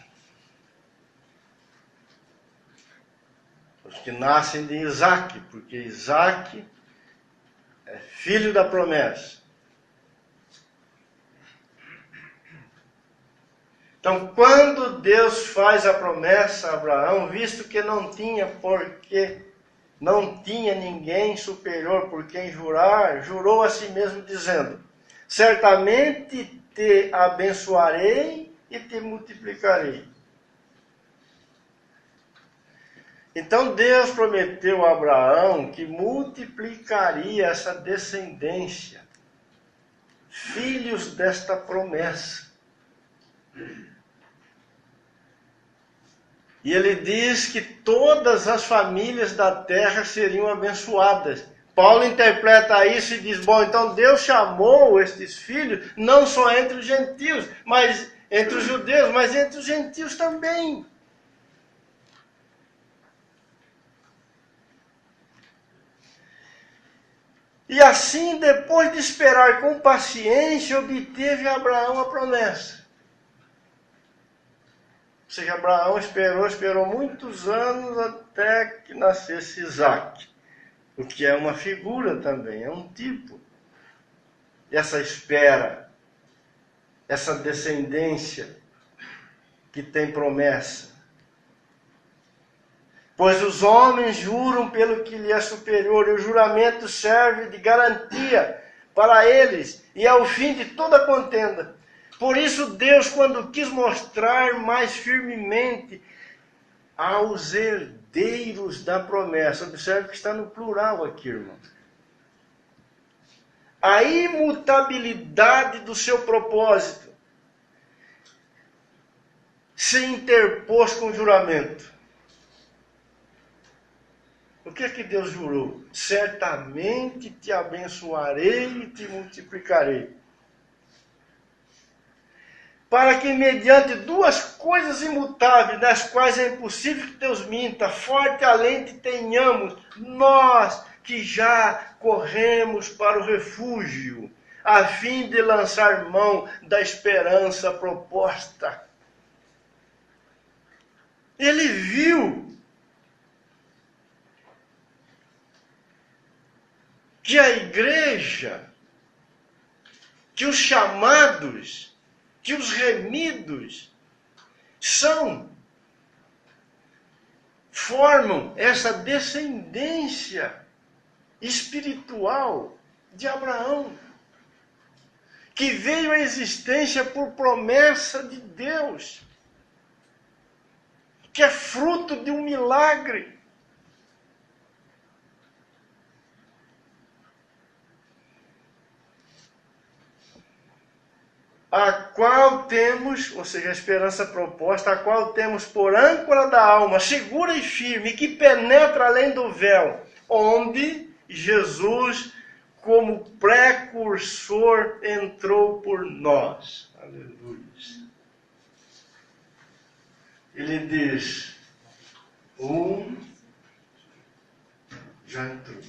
Os que nascem de Isaac, porque Isaac é filho da promessa. Então, quando Deus faz a promessa a Abraão, visto que não tinha ninguém superior por quem jurar, jurou a si mesmo dizendo: certamente te abençoarei e te multiplicarei. Então Deus prometeu a Abraão que multiplicaria essa descendência, filhos desta promessa. E ele diz que todas as famílias da terra seriam abençoadas. Paulo interpreta isso e diz: bom, então Deus chamou estes filhos não só entre os gentios, mas entre os judeus, mas entre os gentios também. E assim, depois de esperar com paciência, obteve Abraão a promessa. Ou seja, Abraão esperou muitos anos até que nascesse Isaque. O que é uma figura também, é um tipo. Essa espera, essa descendência que tem promessa. Pois os homens juram pelo que lhe é superior, e o juramento serve de garantia para eles, e é o fim de toda contenda. Por isso Deus, quando quis mostrar mais firmemente aos herdeiros da promessa, observe que está no plural aqui, irmão, a imutabilidade do seu propósito, se interpôs com o juramento. O que é que Deus jurou? Certamente te abençoarei e te multiplicarei. Para que mediante duas coisas imutáveis, das quais é impossível que Deus minta, forte alento tenhamos, nós que já corremos para o refúgio, a fim de lançar mão da esperança proposta. Ele viu que a igreja, que os chamados, que os remidos formam essa descendência espiritual de Abraão, que veio à existência por promessa de Deus, que é fruto de um milagre. A qual temos, ou seja, a esperança proposta, a qual temos por âncora da alma, segura e firme, que penetra além do véu, onde Jesus, como precursor, entrou por nós. Aleluia. Ele diz, já entrou.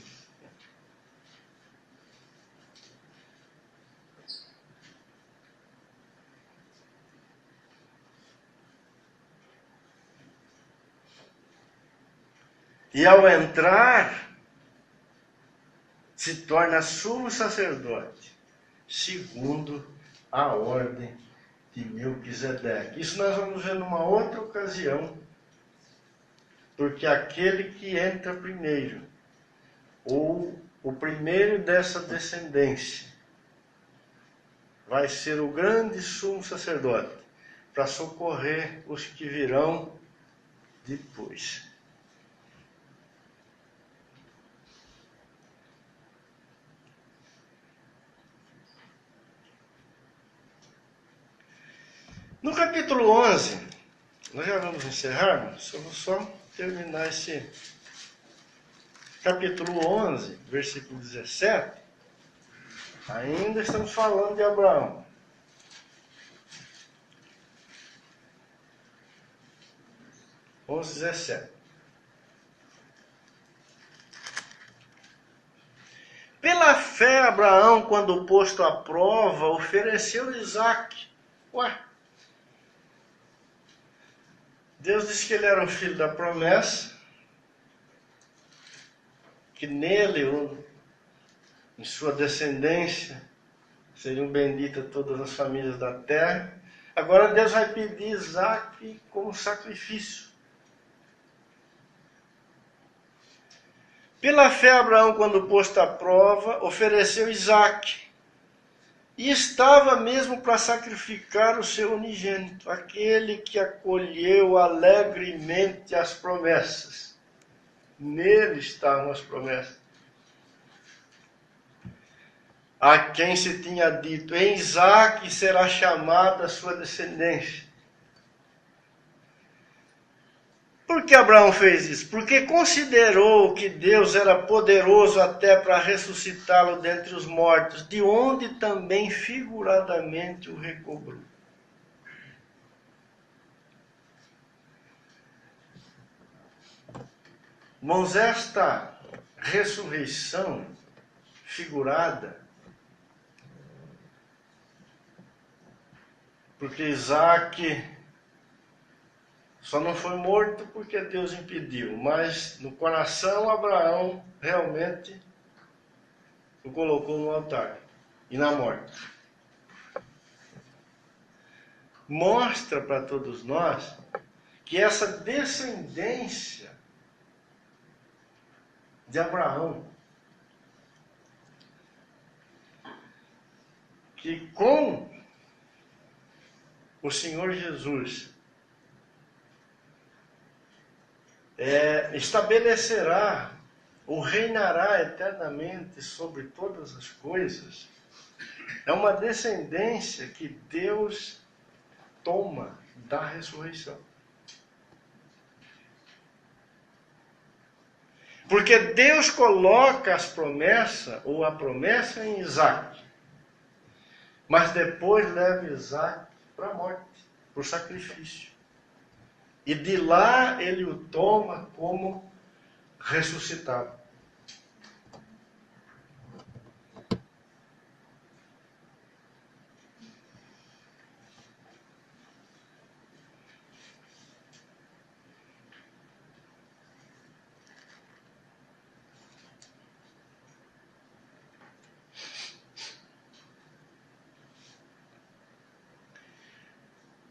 E ao entrar, se torna sumo sacerdote, segundo a ordem de Melquisedeque. Isso nós vamos ver numa outra ocasião, porque aquele que entra primeiro, ou o primeiro dessa descendência, vai ser o grande sumo sacerdote, para socorrer os que virão depois. No capítulo 11, nós já vamos encerrar, só vou terminar esse capítulo 11, versículo 17. Ainda estamos falando de Abraão. Onze, 17. Pela fé, Abraão, quando posto à prova, ofereceu Isaque. Deus disse que ele era um filho da promessa, que nele, em sua descendência, seriam benditas todas as famílias da terra. Agora Deus vai pedir Isaque como sacrifício. Pela fé, Abraão, quando posto à prova, ofereceu Isaque. E estava mesmo para sacrificar o seu unigênito, aquele que acolheu alegremente as promessas. Nele estavam as promessas. A quem se tinha dito, em Isaque será chamada a sua descendência. Por que Abraão fez isso? Porque considerou que Deus era poderoso até para ressuscitá-lo dentre os mortos, de onde também figuradamente o recobrou. Irmãos, esta ressurreição figurada, porque Isaac só não foi morto porque Deus impediu, mas no coração Abraão realmente o colocou no altar e na morte. Mostra para todos nós que essa descendência de Abraão, que com o Senhor Jesus estabelecerá ou reinará eternamente sobre todas as coisas, é uma descendência que Deus toma da ressurreição. Porque Deus coloca as promessas, ou a promessa em Isaac, mas depois leva Isaac para a morte, para o sacrifício. E de lá ele o toma como ressuscitado.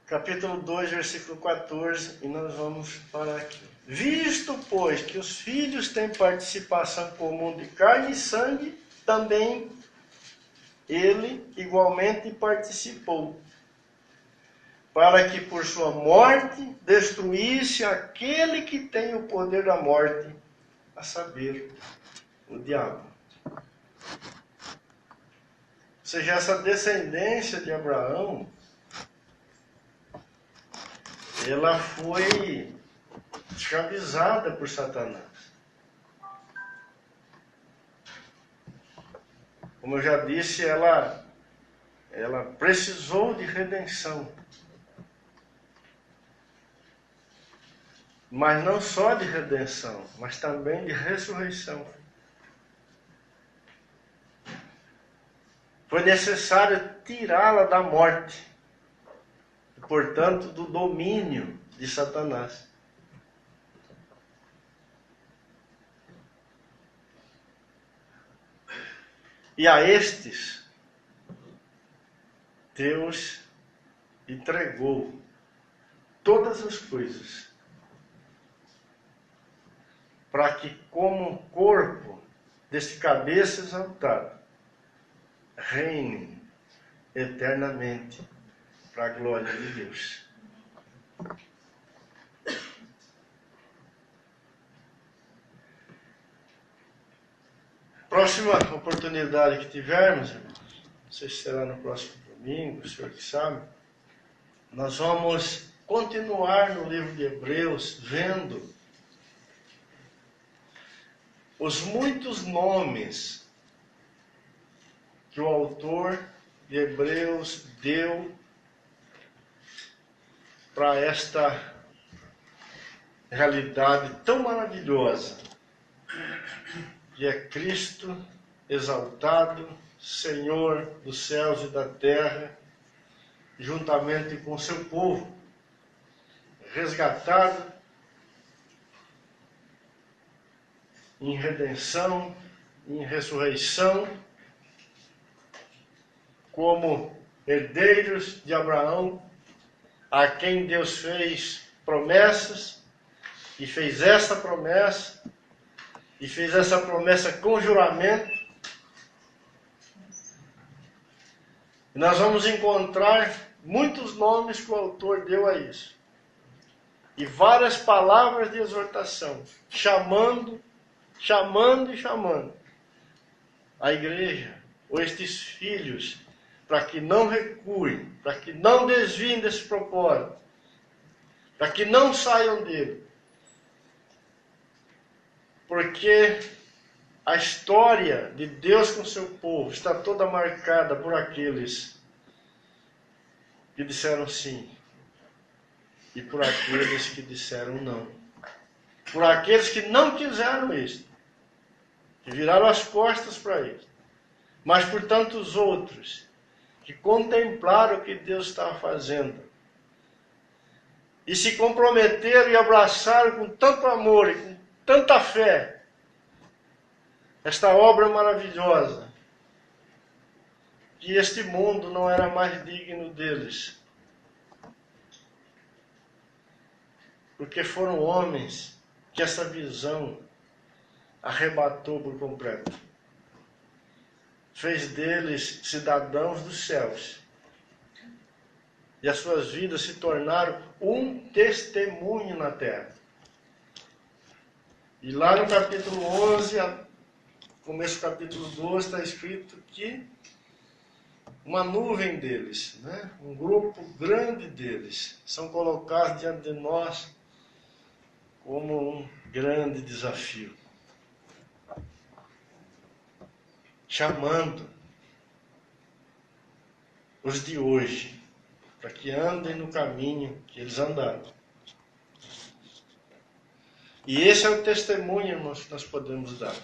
Capítulo 2, versículo 14, e nós vamos parar aqui. Visto, pois, que os filhos têm participação comum de carne e sangue, também ele igualmente participou, para que por sua morte destruísse aquele que tem o poder da morte, a saber, o diabo. Ou seja, essa descendência de Abraão, ela foi escravizada por Satanás. Como eu já disse, ela precisou de redenção. Mas não só de redenção, mas também de ressurreição. Foi necessário tirá-la da morte, e, portanto, do domínio de Satanás. E a estes, Deus entregou todas as coisas, para que, como corpo desse cabeça exaltado, reine eternamente para a glória de Deus. Próxima oportunidade que tivermos, irmãos, não sei se será no próximo domingo, o senhor que sabe, nós vamos continuar no livro de Hebreus, vendo os muitos nomes que o autor de Hebreus deu para esta realidade tão maravilhosa, que é Cristo exaltado, Senhor dos céus e da terra, juntamente com seu povo, resgatado em redenção, em ressurreição, como herdeiros de Abraão, a quem Deus fez promessas, e fez essa promessa com juramento. E nós vamos encontrar muitos nomes que o autor deu a isso. E várias palavras de exortação, chamando a igreja, ou estes filhos, para que não recuem, para que não desviem desse propósito, para que não saiam dele. Porque a história de Deus com seu povo está toda marcada por aqueles que disseram sim e por aqueles que disseram não. Por aqueles que não quiseram isso, que viraram as costas para isso. mas por tantos outros que contemplaram o que Deus estava fazendo e se comprometeram e abraçaram com tanto amor e com tanta fé esta obra maravilhosa, que este mundo não era mais digno deles, porque foram homens que essa visão arrebatou por completo. Fez deles cidadãos dos céus. E as suas vidas se tornaram um testemunho na terra. E lá no capítulo 11, começo do capítulo 12, está escrito que uma nuvem deles, né? Um grupo grande deles, são colocados diante de nós como um grande desafio. Chamando os de hoje para que andem no caminho que eles andaram. E esse é o testemunho, irmãos, que nós podemos dar.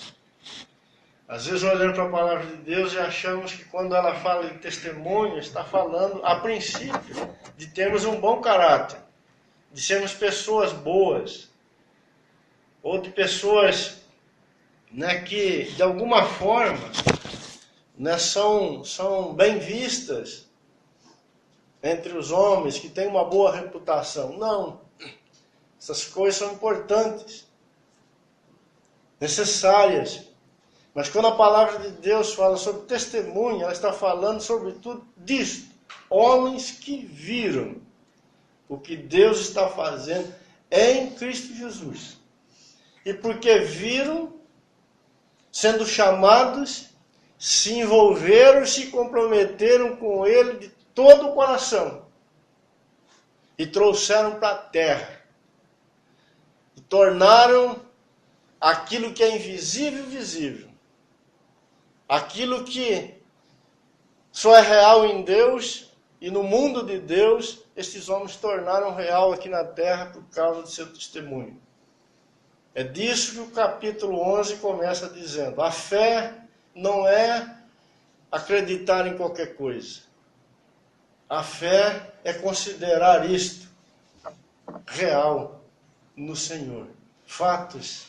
Às vezes olhamos para a palavra de Deus e achamos que quando ela fala de testemunho, está falando, a princípio, de termos um bom caráter, de sermos pessoas boas, ou de pessoas, né, que de alguma forma, né, são bem vistas entre os homens, que têm uma boa reputação. Não. Essas coisas são importantes, necessárias. Mas quando a palavra de Deus fala sobre testemunho, ela está falando sobretudo disto. Homens que viram o que Deus está fazendo em Cristo Jesus. E porque viram, sendo chamados, se envolveram, se comprometeram com Ele de todo o coração. E trouxeram para a terra. E tornaram aquilo que é invisível, visível. Aquilo que só é real em Deus e no mundo de Deus, estes homens tornaram real aqui na terra por causa do seu testemunho. É disso que o capítulo 11 começa dizendo. A fé não é acreditar em qualquer coisa. A fé é considerar isto real no Senhor. Fatos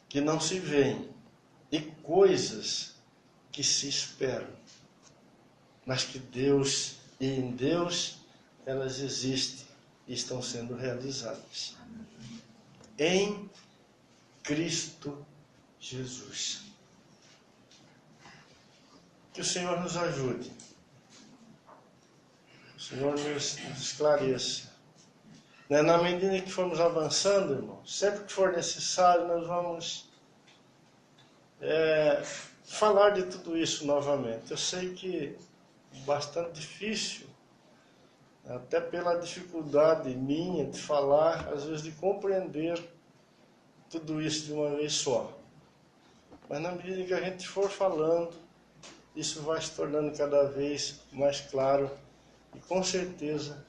que não se veem e coisas que se esperam, mas que Deus e em Deus elas existem e estão sendo realizadas. Em Cristo Jesus. Que o Senhor nos ajude. O Senhor nos esclareça. Na medida que formos avançando, irmão, sempre que for necessário, nós vamos falar de tudo isso novamente. Eu sei que é bastante difícil, até pela dificuldade minha de falar, às vezes de compreender tudo isso de uma vez só. Mas na medida que a gente for falando, isso vai se tornando cada vez mais claro e com certeza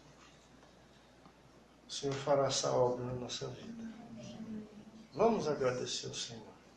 o Senhor fará essa obra na nossa vida. Vamos agradecer ao Senhor.